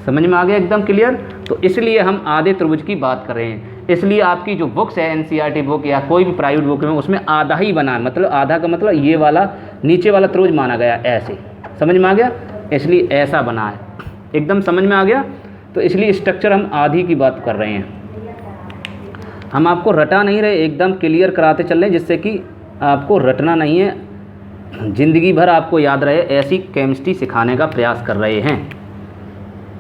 Speaker 1: समझ में आ गया एकदम क्लियर। तो इसलिए हम आधे त्रिभुज की बात कर रहे हैं। इसलिए आपकी जो बुक्स है एनसीईआरटी बुक या कोई भी प्राइवेट बुक में, उसमें आधा ही बना, मतलब आधा का मतलब ये वाला नीचे वाला त्रिभुज माना गया ऐसे। समझ में आ गया, इसलिए ऐसा बना है, एकदम समझ में आ गया। तो इसलिए स्ट्रक्चर हम आधी की बात कर रहे हैं, हम आपको रटा नहीं रहे, एकदम क्लियर कराते चल रहे हैं, जिससे कि आपको रटना नहीं है, ज़िंदगी भर आपको याद रहे। ऐसी केमिस्ट्री सिखाने का प्रयास कर रहे हैं।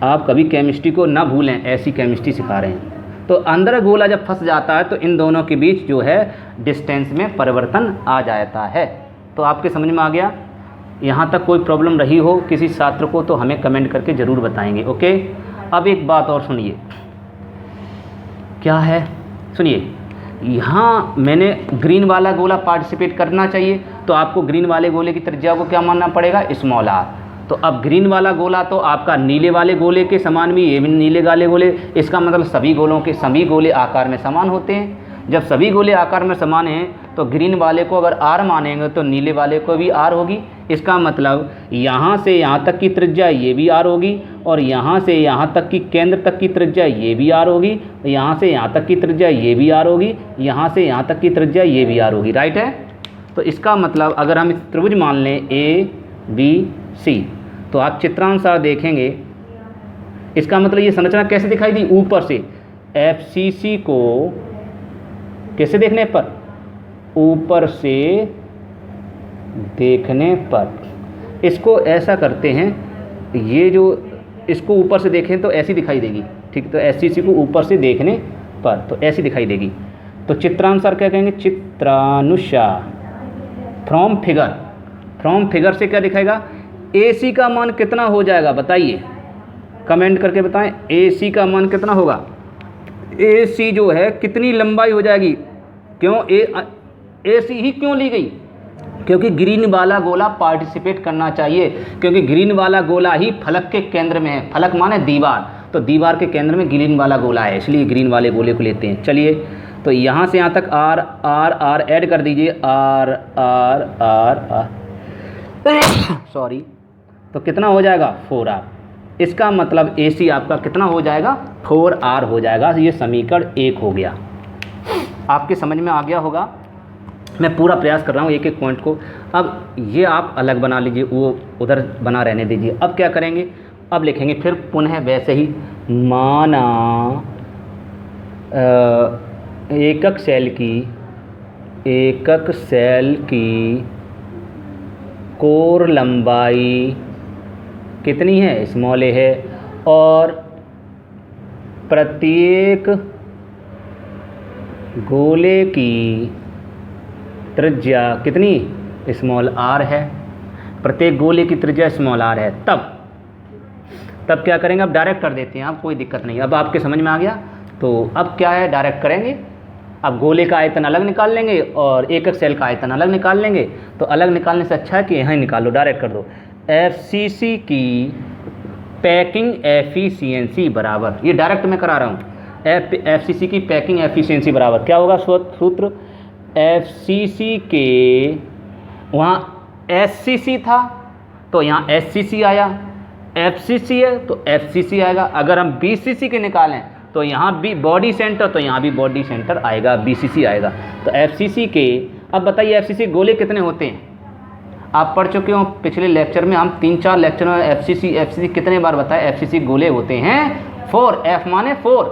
Speaker 1: आप कभी केमिस्ट्री को ना भूलें, ऐसी केमिस्ट्री सिखा रहे हैं। तो अंदर गोला जब फंस जाता है तो इन दोनों के बीच जो है डिस्टेंस में परिवर्तन आ जाता है। तो आपके समझ में आ गया। यहाँ तक कोई प्रॉब्लम रही हो किसी छात्र को तो हमें कमेंट करके ज़रूर बताएंगे। ओके, अब एक बात और सुनिए, क्या है सुनिए। यहाँ मैंने ग्रीन वाला गोला पार्टिसिपेट करना चाहिए, तो आपको ग्रीन वाले गोले की त्रिज्या को क्या मानना पड़ेगा, स्मॉल आर। तो अब ग्रीन वाला गोला तो आपका नीले वाले गोले के समान भी, ये भी नीले वाले गोले, इसका मतलब सभी गोलों के सभी गोले आकार में समान होते हैं। जब सभी गोले आकार में समान हैं तो ग्रीन वाले को अगर आर मानेंगे तो नीले वाले को भी आर होगी। इसका मतलब यहाँ से यहाँ तक की त्रिज्या ये भी आर होगी, और यहाँ से यहाँ तक की केंद्र तक की त्रिज्या ये भी आर होगी, यहाँ से यहाँ तक की त्रिज्या ये भी आर होगी, यहाँ से यहाँ तक की त्रिज्या ये भी आर होगी। राइट है। तो इसका मतलब अगर हम इस त्रिभुज मान लें ए बी सी, तो आप चित्रानुसार देखेंगे, इसका मतलब ये संरचना कैसे दिखाई दी, ऊपर से FCC को कैसे देखने पर, ऊपर से देखने पर। इसको ऐसा करते हैं, ये जो इसको ऊपर से देखें तो ऐसी दिखाई देगी, ठीक। तो FCC को ऊपर से देखने पर तो ऐसी दिखाई देगी। तो चित्रानुसार क्या कहेंगे, चित्रानुसार फ्रॉम फिगर, फ्रॉम फिगर से क्या दिखाएगा, AC का मान कितना हो जाएगा बताइए, कमेंट करके बताएं। AC का मान कितना होगा, AC जो है कितनी लंबाई हो जाएगी। क्यों AC ही क्यों ली गई, क्योंकि ग्रीन वाला गोला पार्टिसिपेट करना चाहिए, क्योंकि ग्रीन वाला गोला ही फलक के केंद्र में है। फलक माने दीवार, तो दीवार के केंद्र में ग्रीन वाला गोला है, इसलिए ग्रीन वाले गोले को लेते हैं। चलिए, तो यहाँ से यहाँ तक आर आर आर ऐड कर दीजिए, R R R R sorry, तो कितना हो जाएगा 4R। इसका मतलब AC आपका कितना हो जाएगा, 4R हो जाएगा। ये समीकरण 1 हो गया। आपके समझ में आ गया होगा। मैं पूरा प्रयास कर रहा हूँ एक एक पॉइंट को। अब ये आप अलग बना लीजिए, वो उधर बना रहने दीजिए। अब क्या करेंगे, अब लिखेंगे फिर पुनः वैसे ही, माना एकक सेल की कोर लंबाई कितनी है, स्मॉल a है, और प्रत्येक गोले की त्रिज्या कितनी, स्मॉल r है। प्रत्येक गोले की त्रिज्या स्मॉल r है। तब क्या करेंगे, अब डायरेक्ट कर देते हैं, अब कोई दिक्कत नहीं। अब आपके समझ में आ गया। तो अब क्या है, डायरेक्ट करेंगे। अब गोले का आयतन अलग निकाल लेंगे और एकक सेल का आयतन अलग निकाल लेंगे। तो अलग निकालने से अच्छा है कि यहाँ ही निकाल लो, डायरेक्ट कर दो। FCC की पैकिंग एफिशिएंसी बराबर, ये डायरेक्ट मैं करा रहा हूँ, FCC की पैकिंग एफिशिएंसी बराबर क्या होगा सूत्र, FCC के वहाँ SCC था तो यहाँ SCC आया, FCC है तो FCC आएगा। अगर हम BCC के निकालें तो यहाँ भी बॉडी सेंटर, तो यहाँ भी बॉडी सेंटर आएगा, BCC आएगा। तो FCC के, अब बताइए FCC गोले कितने होते हैं, आप पढ़ चुके हो पिछले लेक्चर में, हम 3-4 लेक्चर में FCC कितने बार बताया, FCC गोले होते हैं 4, F माने 4,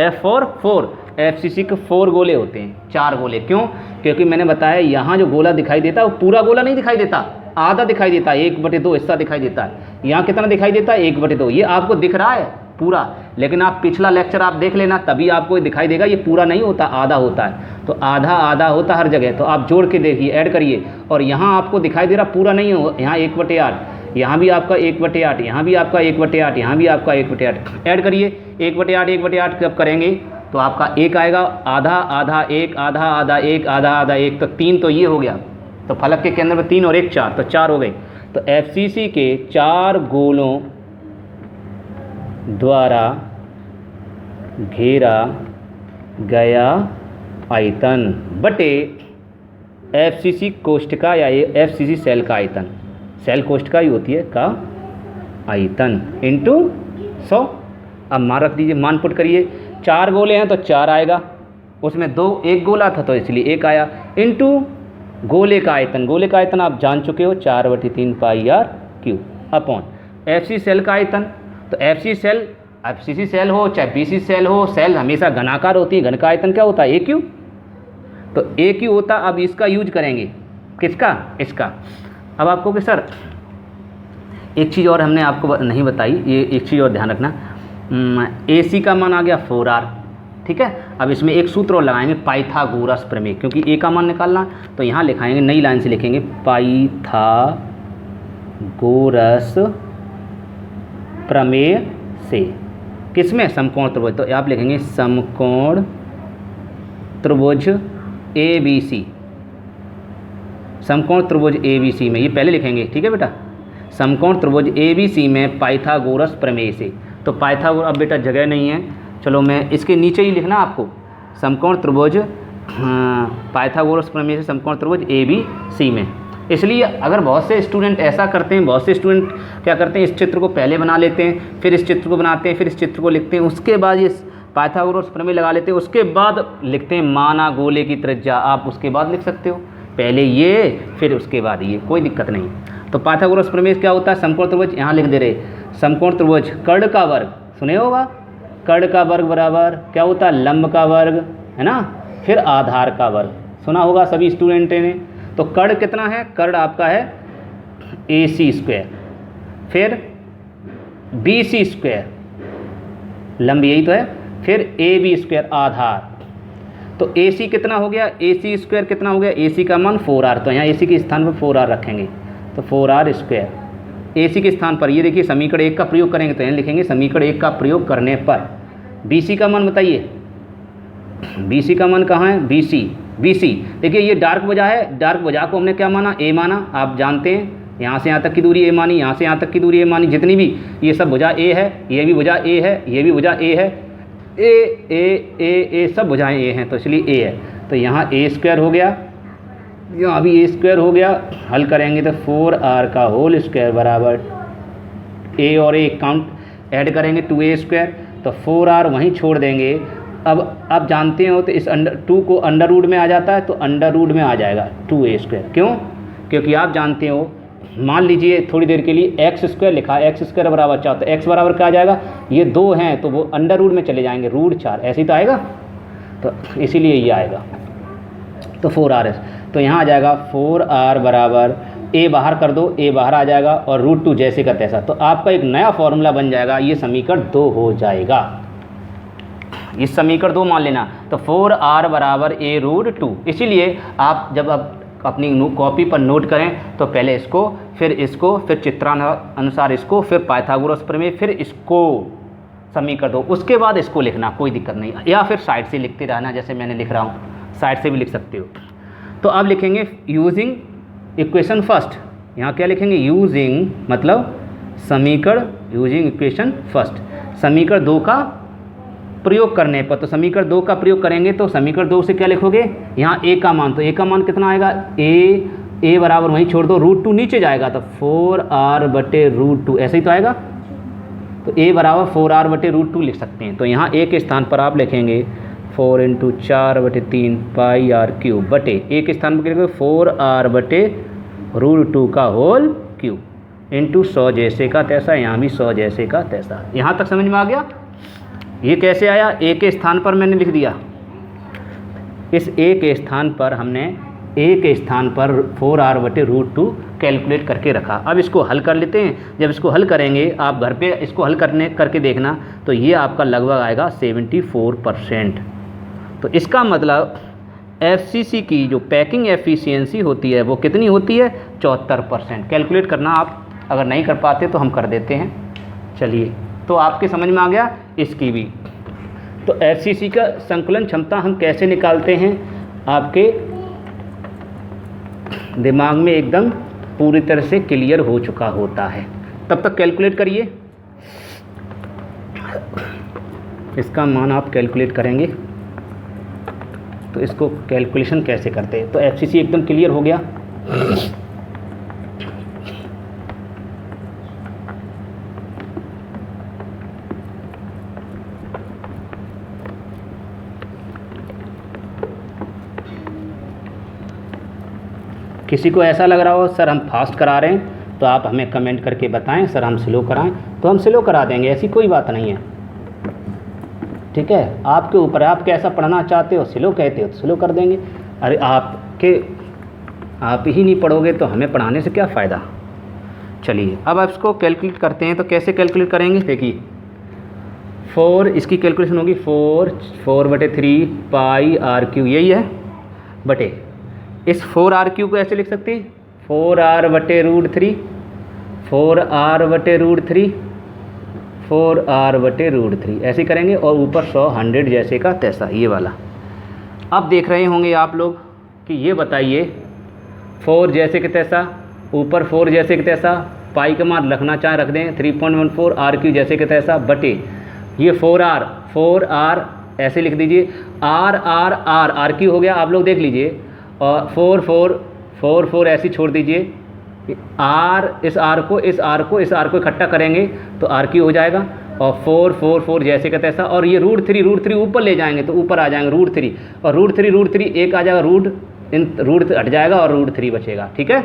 Speaker 1: F फॉर 4, FCC के 4 गोले होते हैं, 4 गोले। क्यों, क्योंकि मैंने बताया यहाँ जो गोला दिखाई देता है वो पूरा गोला नहीं दिखाई देता, आधा दिखाई देता है, 1/2 हिस्सा दिखाई देता है। यहाँ कितना दिखाई देता है, 1/2। ये आपको दिख रहा है पूरा, लेकिन आप पिछला लेक्चर आप देख लेना, तभी आपको दिखाई देगा ये पूरा नहीं होता, आधा होता है। तो आधा आधा होता हर जगह, तो आप जोड़ के देखिए, ऐड करिए। और यहाँ आपको दिखाई दे रहा पूरा नहीं हो, यहाँ 1/8, यहाँ भी आपका 1/8, यहाँ भी आपका 1/8, यहाँ भी आपका 1/8, ऐड करिए। 1/8 कब करेंगे तो आपका 1 आएगा, आधा आधा 1, आधा आधा 1, आधा आधा 1, तो 3 तो ये हो गया, तो फलक के केंद्र में 3 और 1 4, तो 4 हो गए। तो FCC के 4 गोलों द्वारा घेरा गया आयतन बटे FCC कोष्ठका या FCC सेल का आयतन, सेल कोष्ठका ही होती है का आयतन इंटू 100। अब मान रख दीजिए, मान पुट करिए, 4 गोले हैं तो 4 आएगा, उसमें 1 गोला था तो इसलिए 1 आया, इंटू गोले का आयतन। गोले का आयतन आप जान चुके हो 4/3 pi r cube upon FCC cell का आयतन। तो FCC सेल हो चाहे BC सेल हो, सेल हमेशा घनाकार होती है, घन का आयतन क्या होता है AQ, तो AQ होता। अब इसका यूज करेंगे, किसका, इसका। अब आपको कि सर एक चीज़ और हमने आपको नहीं बताई, ये एक चीज़ और ध्यान रखना, AC का मान आ गया 4R, ठीक है। अब इसमें एक सूत्र और लगाएंगे, पाइथागोरस प्रमेय, क्योंकि A का मान निकालना, तो यहाँ लिखाएंगे, नई लाइन से लिखेंगे पाइथागोरस प्रमेय से, किसमें, समकोण त्रिभुज। तो आप लिखेंगे समकोण त्रिभुज ABC, समकोण त्रिभुज ABC में, ये पहले लिखेंगे, ठीक है बेटा, समकोण त्रिभुज ABC में पाइथागोरस प्रमेय से। तो पाइथागोरस, अब बेटा जगह नहीं है, चलो मैं इसके नीचे ही लिखना आपको, समकोण त्रिभुज पाइथागोरस प्रमेय से समकोण त्रिभुज ABC में। इसलिए अगर बहुत से स्टूडेंट ऐसा करते हैं, बहुत से स्टूडेंट क्या करते हैं, इस चित्र को पहले बना लेते हैं, फिर इस चित्र को बनाते हैं, फिर इस चित्र को लिखते हैं, उसके बाद ये पाइथागोरस प्रमेय लगा लेते हैं, उसके बाद लिखते हैं माना गोले की त्रिज्या। आप उसके बाद लिख सकते हो, पहले ये फिर उसके बाद ये, कोई दिक्कत नहीं। तो पाइथागोरस प्रमेय क्या होता है, समकोण त्रिभुज, यहाँ लिख दे रहे, समकोण त्रिभुज कर्ण का वर्ग, सुने होगा, कर्ण का वर्ग बराबर क्या होता है, लंब का वर्ग, है ना, फिर आधार का वर्ग, सुना होगा सभी स्टूडेंट ने। तो कर्ण कितना है, कर्ण आपका है AC स्क्वायर, फिर BC स्क्वायर, लंब यही तो है, फिर AB स्क्वायर आधार। तो AC कितना हो गया, AC स्क्वायर कितना हो गया, AC का मान 4R, तो यहाँ AC के स्थान पर 4R रखेंगे, तो 4R स्क्वायर AC के स्थान पर। ये देखिए समीकरण 1 का प्रयोग करेंगे, तो यहाँ लिखेंगे समीकरण 1 का प्रयोग करने पर BC का मान बताइए, BC का मान कहाँ है, BC देखिए ये डार्क भुजा है, डार्क भुजा को हमने क्या माना, A माना, आप जानते हैं, यहाँ से यहाँ तक की दूरी A मानी, यहाँ से यहाँ तक की दूरी A मानी, जितनी भी ये सब भुजा A है, ये भी भुजा A है, ये भी भुजा A है, A सब भुजाएं A हैं, तो इसलिए A है। तो यहाँ A स्क्वायर हो गया, यहाँ भी A स्क्वायर हो गया, हल करेंगे तो 4R का होल स्क्वायर बराबर A और A काउंट ऐड करेंगे 2A स्क्वायर, तो 4R वहीं छोड़ देंगे। अब आप जानते हो तो इस 2 को अंडर रूट में आ जाता है, तो अंडर रूट में आ जाएगा 2A स्क्वायर, क्यों, क्योंकि आप जानते हो, मान लीजिए थोड़ी देर के लिए x स्क्वायर लिखा, x स्क्वायर बराबर 4, तो x बराबर क्या आ जाएगा, ये 2 हैं तो वो अंडर रूट में चले जाएंगे, √4, ऐसे ही तो आएगा, तो इसीलिए ये आएगा, तो 4R। तो यहाँ आ जाएगा 4R बराबर A बाहर कर दो, A बाहर आ जाएगा और √2 जैसे का तैसा, तो आपका एक नया फॉर्मूला बन जाएगा, ये समीकरण 2 हो जाएगा, इस समीकरण 2 मान लेना। तो 4R बराबर A√2। इसीलिए आप जब अपनी कॉपी पर नोट करें तो पहले इसको, फिर चित्रानुसार इसको, फिर पाइथागोरस प्रमेय, फिर इसको समीकरण 2, उसके बाद इसको लिखना, कोई दिक्कत नहीं, या फिर साइड से लिखते रहना, जैसे मैंने लिख रहा हूँ, साइड से भी लिख सकते हो। तो अब लिखेंगे यूजिंग इक्वेशन फर्स्ट, यहाँ क्या लिखेंगे, यूजिंग मतलब समीकरण, यूजिंग इक्वेशन फर्स्ट, समीकरण 2 का प्रयोग करने पर। तो समीकरण 2 का प्रयोग करेंगे तो समीकरण 2 से क्या लिखोगे, यहाँ A का मान, तो A का मान कितना आएगा, A बराबर वहीं छोड़ दो, √2 नीचे जाएगा, तो 4R/√2 ऐसे ही तो आएगा, तो A बराबर 4R/√2 लिख सकते हैं। तो यहाँ A के स्थान पर आप लिखेंगे 4 × 4/3 पाई R क्यूब बटे, A के स्थान पर लिखेंगे 4R/√2 का होल क्यूब इंटू 100 जैसे का तैसा, यहाँ भी 100 जैसे का तैसा। यहाँ तक समझ में आ गया, ये कैसे आया, A के स्थान पर मैंने लिख दिया, इस A के स्थान पर हमने A के स्थान पर 4R/√2 कैलकुलेट करके रखा। अब इसको हल कर लेते हैं, जब इसको हल करेंगे आप घर पे इसको हल करके देखना, तो ये आपका लगभग आएगा 74%। तो इसका मतलब FCC की जो पैकिंग एफिशिएंसी होती है वो कितनी होती है, 74%। कैलकुलेट करना, आप अगर नहीं कर पाते तो हम कर देते हैं। चलिए, तो आपके समझ में आ गया इसकी भी। तो FCC का संकुलन क्षमता हम कैसे निकालते हैं, आपके दिमाग में एकदम पूरी तरह से क्लियर हो चुका होता है। तब तक कैलकुलेट करिए, इसका मान आप कैलकुलेट करेंगे। तो इसको कैलकुलेशन कैसे करते हैं, तो एफसीसी एकदम क्लियर हो गया। किसी को ऐसा लग रहा हो सर हम फास्ट करा रहे हैं, तो आप हमें कमेंट करके बताएं सर हम स्लो कराएं, तो हम स्लो करा देंगे, ऐसी कोई बात नहीं है। ठीक है, आपके ऊपर है, आप कैसा पढ़ना चाहते हो, स्लो कहते हो तो स्लो कर देंगे। अरे आप ही नहीं पढ़ोगे तो हमें पढ़ाने से क्या फ़ायदा। चलिए अब आप इसको कैलकुलेट करते हैं। तो कैसे कैलकुलेट करेंगे, देखिए 4 इसकी कैलकुलेशन होगी 4/3 पाई r3, यही है बटे इस 4r3 को ऐसे लिख सकते हैं 4r/√3 4r/√3 4r/√3 ऐसे करेंगे, और ऊपर 100 100 जैसे का तैसा, ये वाला। अब देख रहे होंगे आप लोग कि ये बताइए 4 जैसे कि तैसा, ऊपर 4 जैसे कि तैसा, पाई का मान रखना चाहें रख दें 3.14, r3 जैसे कि तैसा बटे ये 4r ऐसे लिख दीजिए, r3 हो गया, आप लोग देख लीजिए, और 4 ऐसे छोड़ दीजिए, इस r को इकट्ठा करेंगे तो r3 हो जाएगा, और 4 जैसे का तैसा, और ये √3 ऊपर ले जाएंगे तो ऊपर आ जाएंगे √3, और √3 एक आ जाएगा, रूट हट जाएगा और √3 बचेगा। ठीक है,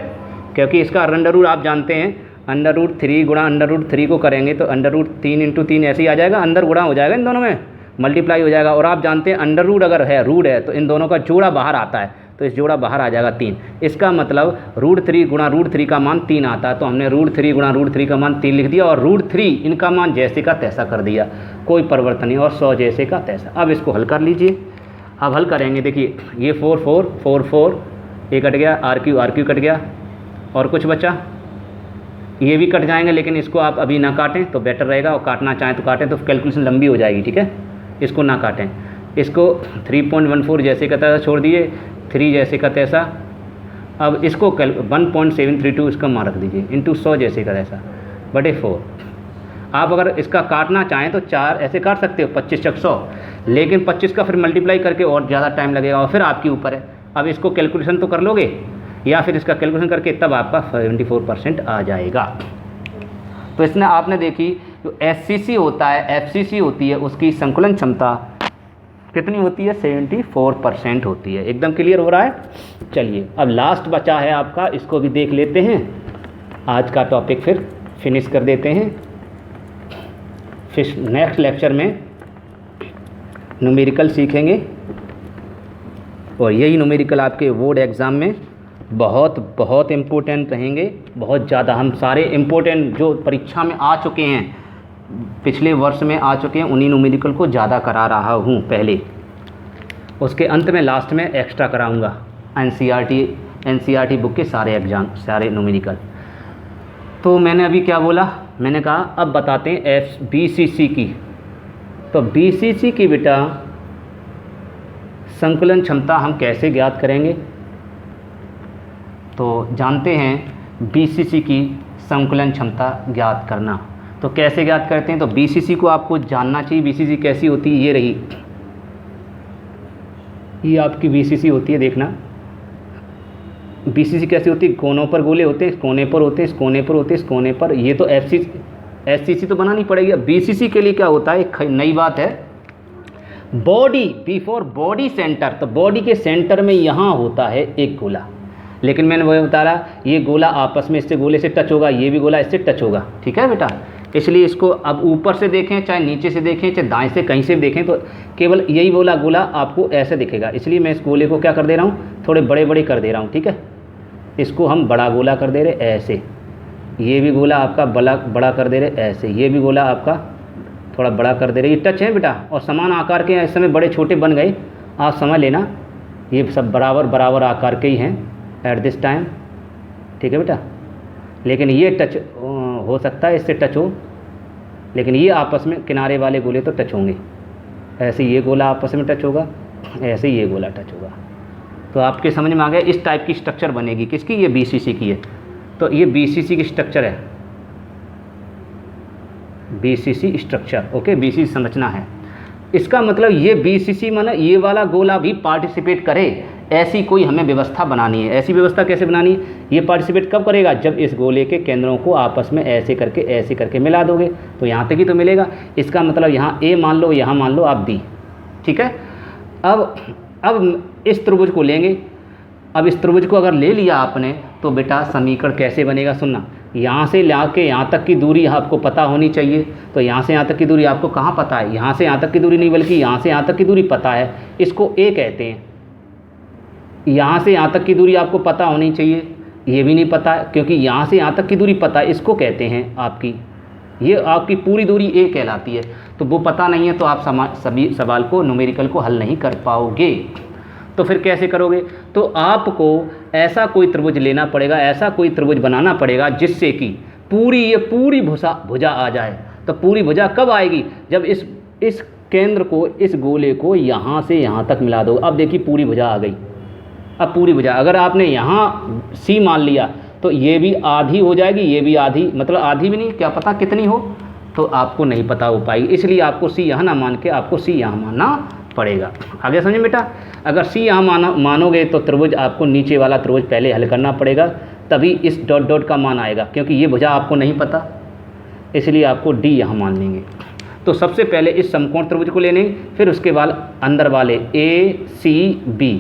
Speaker 1: क्योंकि इसका अंडर आप जानते हैं, √3 गुणा √3 को करेंगे तो √3 × 3 ऐसे ही आ जाएगा, अंदर गुणा हो जाएगा, इन दोनों में मल्टीप्लाई हो जाएगा। और आप जानते हैं अंडर अगर है रूट है तो इन दोनों का जोड़ा बाहर आता है, तो इस जोड़ा बाहर आ जाएगा 3। इसका मतलब √3 गुणा √3 का मान 3 आता है, तो हमने √3 गुणा √3 का मान 3 लिख दिया, और √3 इनका मान जैसे का तैसा कर दिया, कोई परिवर्तन नहीं, और 100 जैसे का तैसा। अब इसको हल कर लीजिए। अब हल करेंगे, देखिए ये 4 ये कट गया, r3 कट गया, और कुछ बचा, ये भी कट जाएंगे, लेकिन इसको आप अभी ना काटें तो बेटर रहेगा, और काटना चाहें तो काटें, तो कैलकुलेशन लंबी हो जाएगी। ठीक है, इसको ना काटें, इसको 3.14 जैसे का तैसा छोड़ दिए, 3 जैसे का तैसा। अब इसको 1.732 इसका मान रख दीजिए, इंटू 100 जैसे का तैसा बटे 4। आप अगर इसका काटना चाहें तो 4 ऐसे काट सकते हो, 25 × 100, लेकिन 25 का फिर मल्टीप्लाई करके और ज़्यादा टाइम लगेगा, और फिर आपके ऊपर है। अब इसको कैलकुलेशन तो कर लोगे, या फिर इसका कैलकुलेशन करके तब आपका 74% आ जाएगा। तो इसने आपने देखी जो एससीसी होता है, एफसीसी होती है, उसकी संकुलन क्षमता कितनी होती है, 74% होती है। एकदम क्लियर हो रहा है। चलिए अब लास्ट बचा है आपका, इसको भी देख लेते हैं, आज का टॉपिक फिर फिनिश कर देते हैं। फिर नेक्स्ट लेक्चर में न्यूमेरिकल सीखेंगे, और यही न्यूमेरिकल आपके बोर्ड एग्ज़ाम में बहुत इम्पोर्टेंट रहेंगे, बहुत ज़्यादा। हम सारे इम्पोर्टेंट जो परीक्षा में आ चुके हैं, पिछले वर्ष में आ चुके हैं, उन्हीं न्यूमेरिकल को ज़्यादा करा रहा हूँ पहले, उसके अंत में लास्ट में एक्स्ट्रा कराऊँगा एनसीईआरटी बुक के सारे एग्जाम, सारे न्यूमेरिकल। तो मैंने अभी क्या बोला, मैंने कहा अब बताते हैं बीसीसी की। तो बीसीसी की बेटा संकुलन क्षमता हम कैसे ज्ञात करेंगे, तो जानते हैं बीसीसी की संकुलन क्षमता ज्ञात करना। तो कैसे ज्ञात करते हैं, तो बीसीसी को आपको जानना चाहिए। बीसीसी कैसी होती है, ये रही, ये आपकी बीसीसी होती है, देखना बीसीसी कैसी होती है, कोनों पर गोले होते हैं, इस कोने पर होते हैं, इस कोने पर होते हैं, इस कोने पर। ये तो एससीसी तो बनानी पड़ेगी। अब बीसीसी के लिए क्या होता है, एक नई बात है, बॉडी बिफोर बॉडी सेंटर। तो बॉडी के सेंटर में यहाँ होता है एक गोला, लेकिन मैंने वही बता रहा, ये गोला आपस में इससे गोले से टच होगा, ये भी गोला इससे टच होगा। ठीक है बेटा, इसलिए इसको अब ऊपर से देखें, चाहे नीचे से देखें, चाहे दाएं से कहीं से भी देखें, तो केवल यही गोला आपको ऐसे दिखेगा। इसलिए मैं इस गोले को क्या कर दे रहा हूँ, थोड़े बड़े बड़े कर दे रहा हूँ। ठीक है, इसको हम बड़ा गोला कर दे रहे ऐसे, ये भी गोला आपका बड़ा कर दे रहे ऐसे, ये भी गोला आपका थोड़ा बड़ा कर दे रहे। ये टच है बेटा, और समान आकार के इस समय बड़े छोटे बन गए, आप समझ लेना, ये सब बराबर आकार के ही हैं एट दिस टाइम। ठीक है बेटा, लेकिन ये टच हो सकता है, इससे टच हो, लेकिन ये आपस में किनारे वाले गोले तो टच होंगे। ऐसे ये गोला आपस में टच होगा, ऐसे ये गोला टच होगा। तो आपके समझ में आ गया, इस टाइप की स्ट्रक्चर बनेगी। किसकी? ये BCC की है। तो ये BCC की स्ट्रक्चर है, BCC स्ट्रक्चर, ओके, BCC संरचना है। इसका मतलब ये BCC माना ये वाला गोला भी पार्टिसिपेट करे, ऐसी कोई हमें व्यवस्था बनानी है। ऐसी व्यवस्था कैसे बनानी है? ये पार्टिसिपेट कब करेगा? जब इस गोले के केंद्रों को आपस में ऐसे करके मिला दोगे, तो यहाँ तक ही तो मिलेगा। इसका मतलब यहाँ A मान लो, यहाँ मान लो आप B, ठीक है। अब इस त्रिभुज को लेंगे। अब इस त्रिभुज को अगर ले लिया आपने, तो बेटा समीकरण कैसे बनेगा? सुनना, यहाँ से ला के यहाँ तक की दूरी आपको पता होनी चाहिए। तो यहाँ से यहाँ तक की दूरी आपको कहाँ पता है? यहाँ से यहाँ तक की दूरी नहीं, बल्कि यहाँ से यहाँ तक की दूरी पता है, इसको A कहते हैं। यहाँ से यहाँ तक की दूरी आपको पता होनी चाहिए, ये भी नहीं पता है, क्योंकि यहाँ से यहाँ तक की दूरी पता है, इसको कहते हैं आपकी, ये आपकी पूरी दूरी A कहलाती है। तो वो पता नहीं है तो आप सभी सवाल को, न्यूमेरिकल को हल नहीं कर पाओगे। तो फिर कैसे करोगे? तो आपको ऐसा कोई त्रिभुज लेना पड़ेगा, ऐसा कोई त्रिभुज बनाना पड़ेगा जिससे कि ये पूरी भुजा आ जाए। तो पूरी भुजा कब आएगी? जब इस केंद्र को, इस गोले को यहाँ से यहाँ तक मिला दो। अब देखिए पूरी भुजा आ गई। अब पूरी भुजा, अगर आपने यहाँ C मान लिया तो ये भी आधी हो जाएगी, ये भी आधी, मतलब आधी भी नहीं, क्या पता कितनी हो, तो आपको नहीं पता हो पाएगी। इसलिए आपको C यहाँ ना मान के आपको C यहाँ मानना पड़ेगा। आगे समझे बेटा? अगर C यहाँ मानोगे तो त्रिभुज, आपको नीचे वाला त्रिभुज पहले हल करना पड़ेगा, तभी इस डॉट डॉट का मान आएगा, क्योंकि ये भुजा आपको नहीं पता, इसलिए आपको D यहाँ मान लेंगे। तो सबसे पहले इस समकोण त्रिभुज को लेंगे, फिर उसके बाद अंदर वाले ACB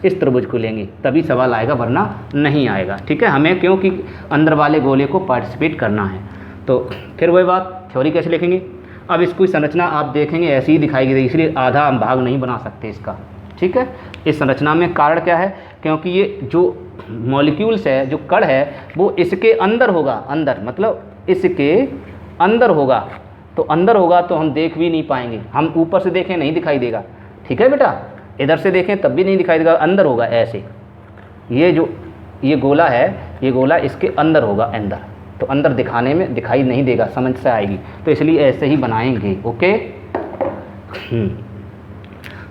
Speaker 1: इस त्रिभुज को लेंगे, तभी सवाल आएगा, वरना नहीं आएगा। ठीक है, हमें क्योंकि अंदर वाले गोले को पार्टिसिपेट करना है। तो फिर वही बात, थ्योरी कैसे लिखेंगे? अब इसकी संरचना आप देखेंगे ऐसी ही दिखाई गई, इसलिए आधा हम भाग नहीं बना सकते इसका। ठीक है, इस संरचना में कारण क्या है? क्योंकि ये जो मॉलिक्यूल्स है, जो कण है, वो इसके अंदर होगा, अंदर मतलब इसके अंदर होगा। तो अंदर होगा तो हम देख भी नहीं पाएंगे, हम ऊपर से देखें नहीं दिखाई देगा। ठीक है बेटा, इधर से देखें तब भी नहीं दिखाई देगा, अंदर होगा ऐसे। ये गोला है, ये गोला इसके अंदर होगा, अंदर, तो अंदर दिखाने में दिखाई नहीं देगा, समझ से आएगी, तो इसलिए ऐसे ही बनाएंगे। ओके,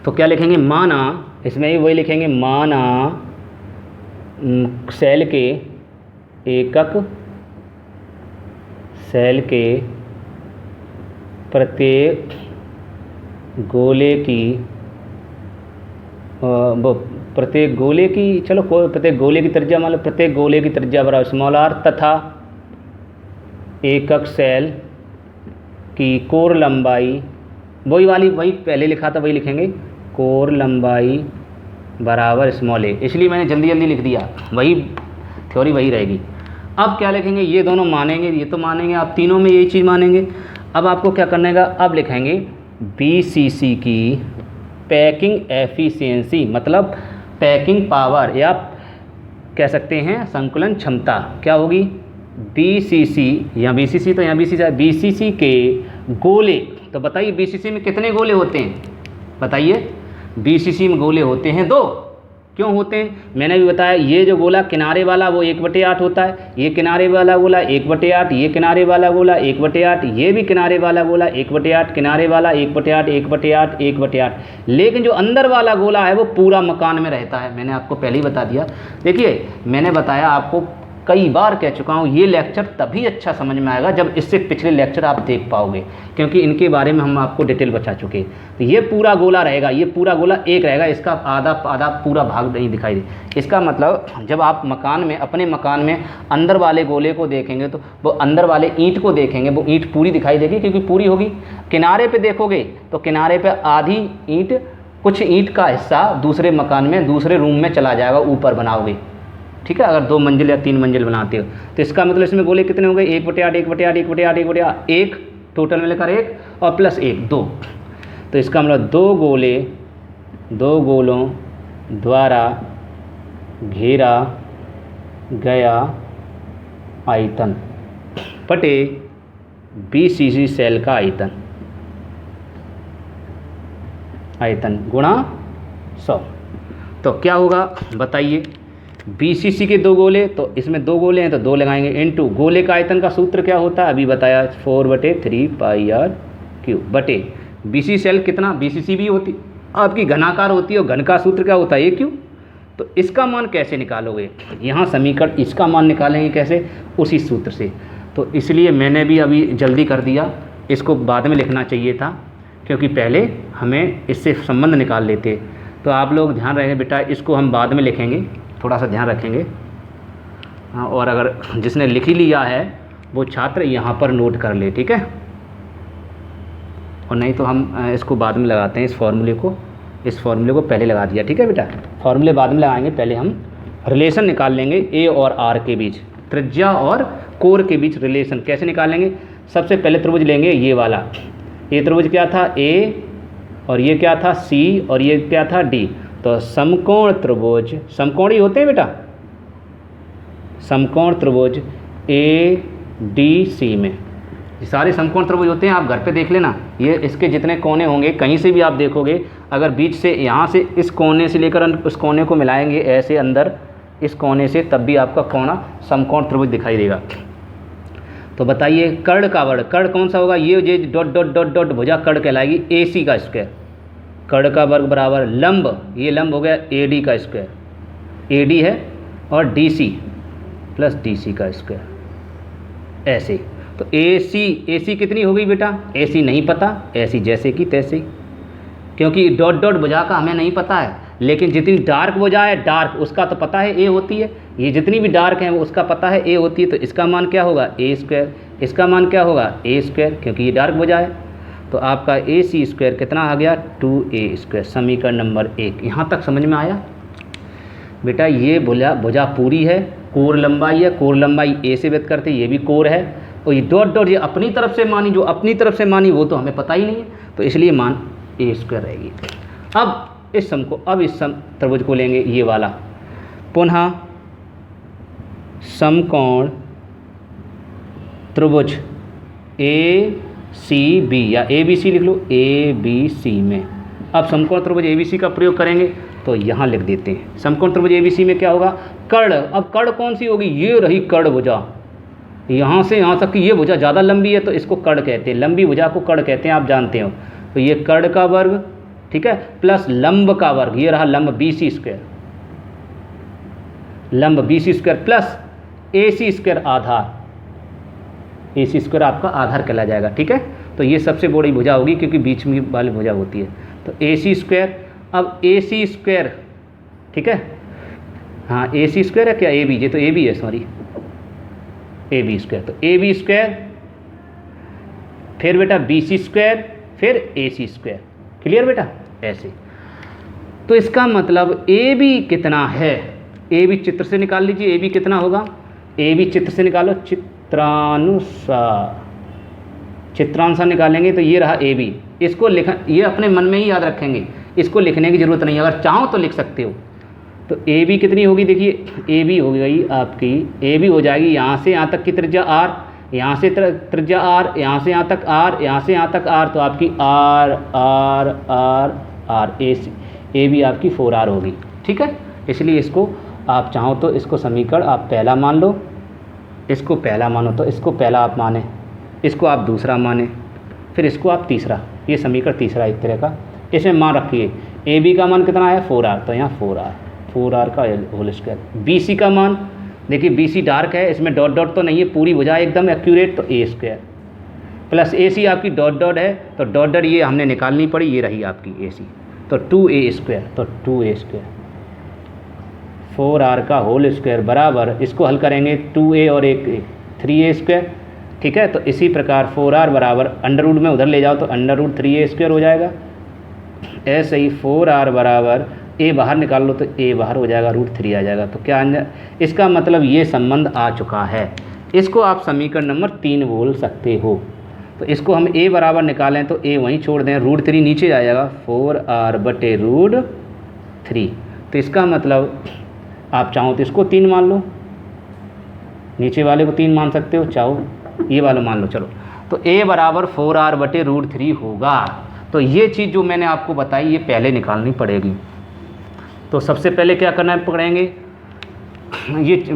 Speaker 1: तो क्या लिखेंगे? माना, इसमें ही वही लिखेंगे, माना सेल के एकक, सेल के प्रत्येक गोले की प्रत्येक गोले की, चलो प्रत्येक गोले की त्रिज्या मान लो, प्रत्येक गोले की त्रिज्या बराबर स्मॉल r, तथा एकक सेल की कोर लंबाई, वही पहले लिखा था वही लिखेंगे, कोर लंबाई बराबर स्मॉल a। इसलिए मैंने जल्दी जल्दी लिख दिया, वही थ्योरी वही रहेगी। अब क्या लिखेंगे? ये दोनों मानेंगे, ये तो मानेंगे, आप तीनों में यही चीज़ मानेंगे। अब आपको क्या करना है? अब लिखेंगे BCC की पैकिंग एफिशिएंसी, मतलब पैकिंग पावर, या कह सकते हैं संकुलन क्षमता। क्या होगी? BCC, यहाँ BCC तो यहाँ BCC के गोले, तो बताइए BCC में कितने गोले होते हैं? बताइए, BCC में गोले होते हैं 2। क्यों होते हैं? मैंने भी बताया, ये जो गोला किनारे वाला वो 1/8 होता है, ये किनारे वाला गोला 1/8, ये किनारे वाला गोला 1/8, ये भी किनारे वाला गोला 1/8, किनारे वाला 1/8, 1/8, 1/8। लेकिन जो अंदर वाला गोला है वो पूरा मकान में रहता है। मैंने आपको पहले ही बता दिया। देखिए, मैंने बताया आपको, कई बार कह चुका हूँ, ये लेक्चर तभी अच्छा समझ में आएगा जब इससे पिछले लेक्चर आप देख पाओगे, क्योंकि इनके बारे में हम आपको डिटेल बता चुके हैं। तो ये पूरा गोला रहेगा, ये पूरा गोला एक रहेगा, इसका आधा पूरा भाग नहीं दिखाई दे। इसका मतलब जब आप मकान में, अपने मकान में अंदर वाले गोले को देखेंगे, तो वो अंदर वाले ईंट को देखेंगे, वो ईंट पूरी दिखाई देगी, क्योंकि पूरी होगी। किनारे पर देखोगे तो किनारे पर आधी ईंट, कुछ ईंट का हिस्सा दूसरे मकान में, दूसरे रूम में चला जाएगा, ऊपर बनाओगे। ठीक है, अगर 2 मंजिल या 3 मंजिल बनाते हो, तो इसका मतलब इसमें गोले कितने हो गए? 1/8, 1/8, 1/8, 1/8, 1 टोटल मिलकर 1 और प्लस 1 2। तो इसका मतलब 2 गोलों द्वारा घेरा गया आयतन बटे BCC सेल का आयतन गुणा 100। तो क्या होगा बताइए? BCC के 2 गोले, तो इसमें 2 गोले हैं तो 2 लगाएंगे, इनटू गोले का आयतन का सूत्र क्या होता है? अभी बताया, 4/3πr³ बटे BCC सेल कितना? BCC भी होती आपकी घनाकार होती है, और घन का सूत्र क्या होता है? AQ। तो इसका मान कैसे निकालोगे, यहाँ समीकरण इसका मान निकालेंगे कैसे, उसी सूत्र से। तो इसलिए मैंने भी अभी जल्दी कर दिया, इसको बाद में लिखना चाहिए था, क्योंकि पहले हमें इससे संबंध निकाल लेते। तो आप लोग ध्यान रखें बेटा, इसको हम बाद में लिखेंगे, थोड़ा सा ध्यान रखेंगे। हाँ, और अगर जिसने लिख ही लिया है वो छात्र यहाँ पर नोट कर ले, ठीक है। और नहीं तो हम इसको बाद में लगाते हैं, इस फार्मूले को पहले लगा दिया, ठीक है बेटा। फार्मूले बाद में लगाएंगे, पहले हम रिलेशन निकाल लेंगे ए और आर के बीच, त्रिज्या और कोर के बीच रिलेशन कैसे निकालेंगे। सबसे पहले त्रिभुज लेंगे ये वाला, ये त्रिभुज क्या था ए, और ये क्या था सी, और ये क्या था डी। तो समकोण त्रिभुज, समकोण ही होते हैं बेटा, समकोण त्रिभुज ए डी सी में ये सारे समकोण त्रिभुज होते हैं। आप घर पे देख लेना, ये इसके जितने कोने होंगे कहीं से भी आप देखोगे, अगर बीच से यहाँ से इस कोने से लेकर उस कोने को मिलाएंगे ऐसे अंदर इस कोने से, तब भी आपका कोना समकोण त्रिभुज दिखाई देगा। तो बताइए कर्ण का वर्ग, कर्ण कौन सा होगा, ये डॉट डॉट डॉट डॉट भुजा कर्ण कहलाएगी, ए सी का स्क्वायर। कर्ण का वर्ग बराबर लंब, ये लंब हो गया ए डी का स्क्वायर, ए डी है, और D C plus D C का स्क्वायर, ऐसे। तो ए सी कितनी हो गई बेटा, ए सी नहीं पता, ऐसी जैसे कि तैसे, क्योंकि डॉट डॉट भुजा का हमें नहीं पता है, लेकिन जितनी डार्क भुजा है डार्क उसका तो पता है ए होती है, ये जितनी भी डार्क हैं वो उसका पता है ए होती है। तो इसका मान क्या होगा ए स्क्वायर, इसका मान क्या होगा ए स्क्वायर, क्योंकि ये डार्क भुजा है। तो आपका ए सी स्क्वायर कितना आ गया 2a स्क्वायर, समीकरण नंबर 1। यहाँ तक समझ में आया बेटा। ये भुजा पूरी है, कोर लंबाई है, कोर लंबाई ए से व्यक्त करते, ये भी कोर है, और ये डॉट डॉट ये अपनी तरफ से मानी, जो अपनी तरफ से मानी वो तो हमें पता ही नहीं है, तो इसलिए मान ए स्क्वायर रहेगी। अब इस सम त्रिभुज को लेंगे ये वाला, पुनः समकोण त्रिभुज ए सी बी, या ए बी सी लिख लो, ए बी सी में। अब समकोण त्रिभुज ए बी सी का प्रयोग करेंगे, तो यहाँ लिख देते हैं समकोण त्रिभुज ए बी सी में क्या होगा कर्ण। अब कर्ण कौन सी होगी, ये रही कर्ण भुजा, यहाँ से यहाँ तक की ये भुजा ज़्यादा लंबी है तो इसको कर्ण कहते हैं, लंबी भुजा को कर्ण कहते हैं, आप जानते हो। तो ये कर्ण का वर्ग, ठीक है, प्लस लंब का वर्ग, ये रहा लंब बी सी स्क्वायर, लंब बी सी स्क्वायर प्लस ए सी स्क्वायर आधार, ए सी स्क्वायर आपका आधार कहला जाएगा, ठीक है। तो ये सबसे बड़ी भुजा होगी क्योंकि बीच में वाली भुजा होती है। तो ए सी स्क्वायर, अब ए सी स्क्वायर, ठीक है, हाँ ए सी स्क्वायर है क्या, ए बी, ये तो ए बी है, सॉरी ए बी स्क्वायर। तो ए बी स्क्वायर, फिर बेटा बी सी स्क्वायर, फिर ए सी स्क्वायर, क्लियर बेटा, ऐसे। तो इसका मतलब ए बी कितना है, ए बी चित्र से निकाल लीजिए, ए बी कितना होगा, ए बी चित्र से निकालो, चित्रानुसार निकालेंगे तो ये रहा ए बी। इसको ये अपने मन में ही याद रखेंगे, इसको लिखने की ज़रूरत नहीं है, अगर चाहो तो लिख सकते हो। तो ए बी कितनी होगी, देखिए ए बी हो गई आपकी, ए बी हो जाएगी यहाँ से यहाँ तक की त्रिज्या आर, यहाँ से त्रिज्या आर, यहाँ से यहाँ तक आर, यहाँ से यहाँ तक आर, तो आपकी R R R R, A B आपकी 4r होगी, ठीक है। इसलिए इसको आप चाहो तो इसको समीकरण आप पहला मान लो, इसको पहला मानो तो इसको पहला आप माने, इसको आप दूसरा माने, फिर इसको आप तीसरा, ये समीकरण तीसरा एक तरह का। इसमें मान रखिए ए बी का मान कितना है 4r, तो यहाँ 4r का होल स्क्वायर। बी सी का मान देखिए, बी सी डार्क है, इसमें डॉट डॉट तो नहीं है, पूरी भुजा एकदम एक्यूरेट, तो ए स्क्वायर प्लस ए सी आपकी डॉट डॉट है, तो डॉट डॉट ये हमने निकालनी पड़ी, ये रही आपकी ए सी, तो 2a स्क्वायर, तो 2a स्क्वायर 4r का होल स्क्वायर बराबर, इसको हल करेंगे 2a और 3a स्क्वायर, ठीक है। तो इसी प्रकार 4r बराबर अंडर रूट में उधर ले जाओ तो अंडर रूट 3a स्क्वायर हो जाएगा। ऐसे ही 4r बराबर a बाहर निकाल लो तो a बाहर हो जाएगा, √3 आ जाएगा। तो क्या इसका मतलब ये संबंध आ चुका है, इसको आप समीकरण नंबर 3 बोल सकते हो। तो इसको हम a बराबर निकालें तो a वहीं छोड़ दें, √3 नीचे आ जाएगा, 4r बटे √3। तो इसका मतलब आप चाहो तो इसको 3 मान लो, नीचे वाले को 3 मान सकते हो, चाहो ये वाला मान लो, चलो। तो a बराबर 4r बटे √3 होगा। तो ये चीज़ जो मैंने आपको बताई ये पहले निकालनी पड़ेगी। तो सबसे पहले क्या करना पड़ेंगे, ये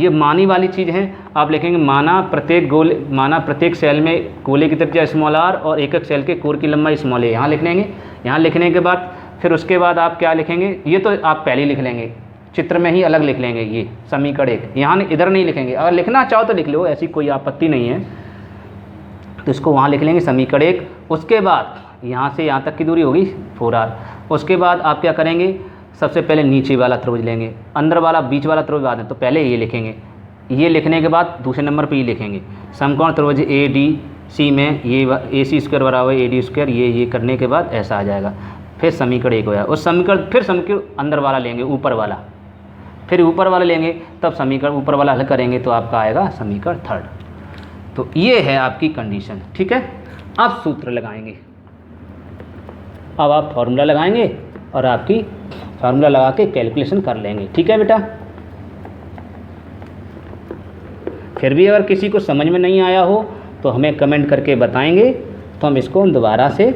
Speaker 1: मानी वाली चीज़ है, आप लिखेंगे माना प्रत्येक सेल में गोले की त्रिज्या स्मॉल r और एक एक सेल के कोर की लंबाई स्मॉल a, यहाँ लिख लेंगे। यहाँ लिखने के बाद फिर उसके बाद आप क्या लिखेंगे, ये तो आप पहले ही लिख लेंगे, चित्र में ही अलग लिख लेंगे, ये समीकरण 1 यहाँ इधर नहीं लिखेंगे, अगर लिखना चाहो तो लिख लो, ऐसी कोई आपत्ति नहीं है। तो इसको वहाँ लिख लेंगे समीकरण 1। उसके बाद यहाँ से यहाँ तक की दूरी होगी 4r। उसके बाद आप क्या करेंगे, सबसे पहले नीचे वाला त्रिभुज लेंगे, अंदर वाला बीच वाला त्रिभुज बाद में, तो पहले ये लिखेंगे, ये लिखने के बाद दूसरे नंबर पे ये लिखेंगे समकोण त्रिभुज ए डी सी में ये AC² बराबर AD², ये करने के बाद ऐसा आ जाएगा। फिर समीकरण 1 हो जाएगा। उस समीकरण फिर समीकरण अंदर वाला लेंगे, ऊपर वाला, फिर ऊपर वाला लेंगे, तब समीकरण ऊपर वाला हल करेंगे तो आपका आएगा समीकरण 3। तो ये है आपकी कंडीशन, ठीक है। अब सूत्र लगाएंगे, अब आप फॉर्मूला लगाएंगे और आपकी फार्मूला लगा के कैलकुलेशन कर लेंगे, ठीक है बेटा। फिर भी अगर किसी को समझ में नहीं आया हो तो हमें कमेंट करके बताएंगे, तो हम इसको दोबारा से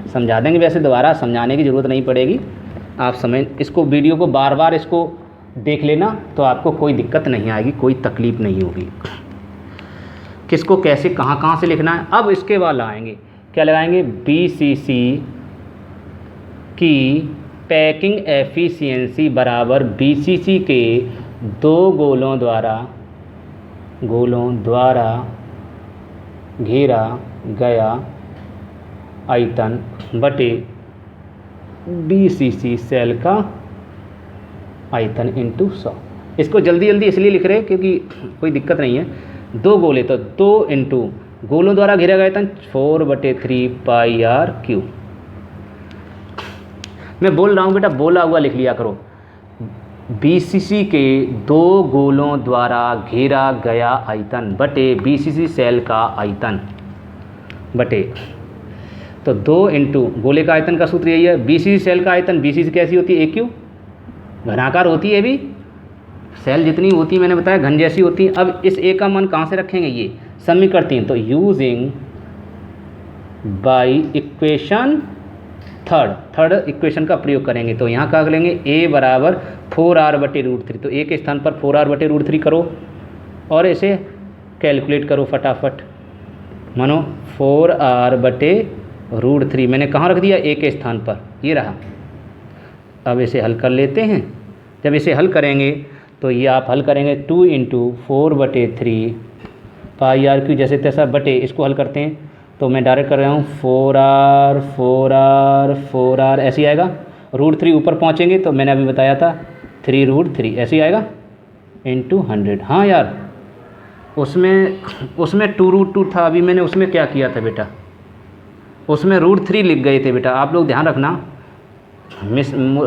Speaker 1: समझा देंगे। वैसे दोबारा समझाने की ज़रूरत नहीं पड़ेगी, आप समझ इसको, वीडियो को बार बार इसको देख लेना, तो आपको कोई दिक्कत नहीं आएगी, कोई तकलीफ़ नहीं होगी। किसको कैसे कहाँ से लिखना है। अब इसके बाद लगाएंगे, क्या लगाएंगे, BCC की पैकिंग एफिशिएंसी बराबर BCC के 2 गोलों द्वारा घेरा गया आयतन बटे BCC सेल का आयतन इंटू 100। इसको जल्दी इसलिए लिख रहे हैं क्योंकि कोई दिक्कत नहीं है। 2 गोले तो 2 इंटू गोलों द्वारा घेरा गया आयतन 4/3 πr3। मैं बोल रहा हूँ बेटा, बोला हुआ लिख लिया करो। BCC के 2 गोलों द्वारा घेरा गया आयतन बटे BCC सेल का आयतन बटे, तो 2 इंटू गोले का आयतन का सूत्र यही है। BCC सेल का आयतन, BCC कैसी होती है, AQ घनाकार होती है, भी सेल जितनी होती है मैंने बताया घन जैसी होती है। अब इस A का मान कहाँ से रखेंगे, ये समीकरण 3, तो using by equation third equation का प्रयोग करेंगे। तो यहाँ क्या करेंगे, A बराबर 4r/√3, तो A के स्थान पर 4r/√3 करो और इसे कैलकुलेट करो फटाफट। मानो 4r/√3 मैंने कहाँ रख दिया, A के स्थान पर, ये रहा। अब इसे हल कर लेते हैं। जब इसे हल करेंगे तो ये आप हल करेंगे 2 इंटू 4/3 πr3 जैसे तैसा बटे, इसको हल करते हैं तो मैं डायरेक्ट कर रहा हूँ 4r ऐसे ही आएगा। √3 ऊपर पहुँचेंगे तो मैंने अभी बताया था 3√3 ऐसे ही आएगा इंटू 100। हाँ यार, उसमें 2√2 था, अभी मैंने उसमें क्या किया था बेटा, उसमें √3 लिख गए थे बेटा। आप लोग ध्यान रखना,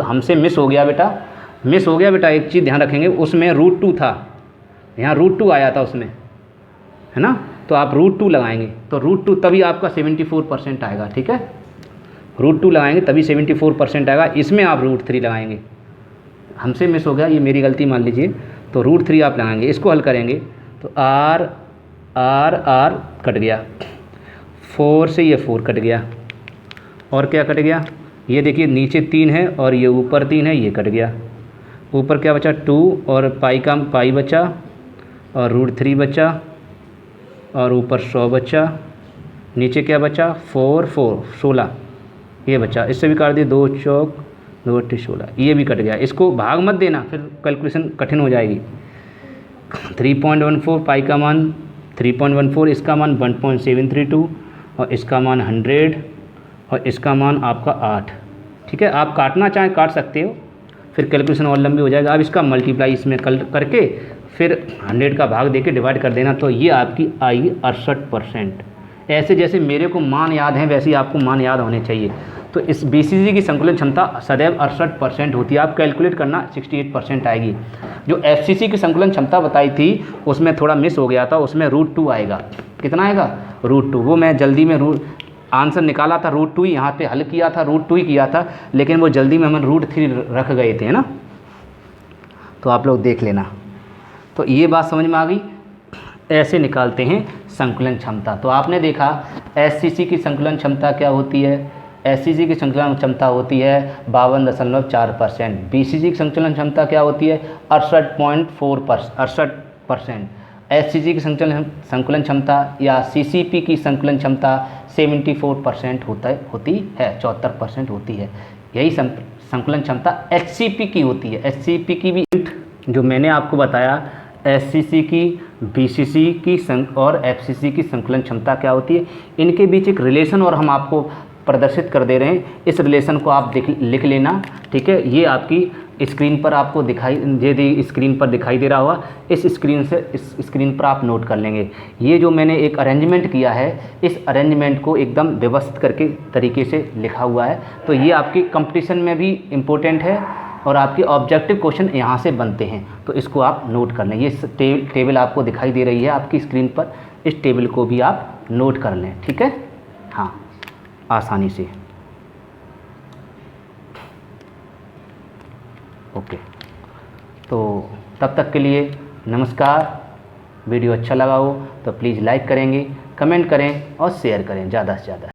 Speaker 1: हमसे मिस हो गया बेटा, एक चीज़ ध्यान रखेंगे, उसमें √2 था, यहाँ √2 आया था उसमें, है ना। तो आप √2 लगाएंगे तो √2 तभी आपका 74% आएगा, ठीक है। √2 लगाएंगे तभी 74% आएगा। इसमें आप √3 लगाएंगे, हमसे मिस हो गया, ये मेरी गलती मान लीजिए। तो √3 आप लगाएंगे, इसको हल करेंगे तो r कट गया, 4 से ये 4 कट गया, और क्या कट गया, ये देखिए नीचे 3 है और ये ऊपर 3 है, ये कट गया। ऊपर क्या बचा, 2 और पाई बचा और √3 बचा और ऊपर 100 बचा। नीचे क्या बचा, 4 16 ये बचा। इससे भी काट दिए, 2 चौक 2 16, ये भी कट गया। इसको भाग मत देना, फिर कैलकुलेशन कठिन हो जाएगी। 3.14 पाई का मान 3.14, इसका मान 1.732 और इसका मान 100 और इसका मान आपका 8, ठीक है। आप काटना चाहें काट सकते हो, फिर कैलकुलेशन और लंबी हो जाएगा। अब इसका मल्टीप्लाई इसमें करके फिर 100 का भाग देके डिवाइड कर देना, तो ये आपकी आई 68%। ऐसे जैसे मेरे को मान याद है वैसे ही आपको मान याद होने चाहिए। तो इस BCC की संकुलन क्षमता सदैव 68% होती है। आप कैलकुलेट करना 68% आएगी। जो FCC की संकुलन क्षमता बताई थी उसमें थोड़ा मिस हो गया था, उसमें √2 आएगा। कितना आएगा, √2। वो मैं जल्दी में आंसर निकाला था, √2 ही यहाँ पे हल किया था, √2 ही किया था, लेकिन वो जल्दी में हम √3 रख गए थे, है ना। तो आप लोग देख लेना। तो ये बात समझ में आ गई। ऐसे निकालते हैं संकुलन क्षमता। तो आपने देखा SCC की संकुलन क्षमता क्या होती है, SCC की संकुलन क्षमता होती है 52.4%। BCC की संकुलन क्षमता क्या होती है 68.4%। एचसीजी की संकुलन क्षमता या सीसीपी की संकुलन क्षमता 74% होती है, 74% होती है। यही संकुलन क्षमता एचसीपी की होती है। एचसीपी की भी जो मैंने आपको बताया, एचसीसी की, बीसीसी की और एफसीसी की संकुलन क्षमता क्या होती है, इनके बीच एक रिलेशन और हम आपको प्रदर्शित कर दे रहे हैं। इस रिलेशन को आप लिख लेना, ठीक है। ये आपकी स्क्रीन पर आपको स्क्रीन पर दिखाई दे रहा होगा। इस स्क्रीन पर आप नोट कर लेंगे। ये जो मैंने एक अरेंजमेंट किया है, इस अरेंजमेंट को एकदम व्यवस्थित करके तरीके से लिखा हुआ है। तो ये आपकी कंपटीशन में भी इम्पोर्टेंट है और आपके ऑब्जेक्टिव क्वेश्चन यहाँ से बनते हैं, तो इसको आप नोट कर लें। ये टेबल आपको दिखाई दे रही है आपकी स्क्रीन पर, इस टेबल को भी आप नोट कर लें, ठीक है। हाँ, आसानी से। ओके, तो तब तक के लिए नमस्कार। वीडियो अच्छा लगा हो तो प्लीज़ लाइक करेंगे, कमेंट करें और शेयर करें ज़्यादा से ज़्यादा।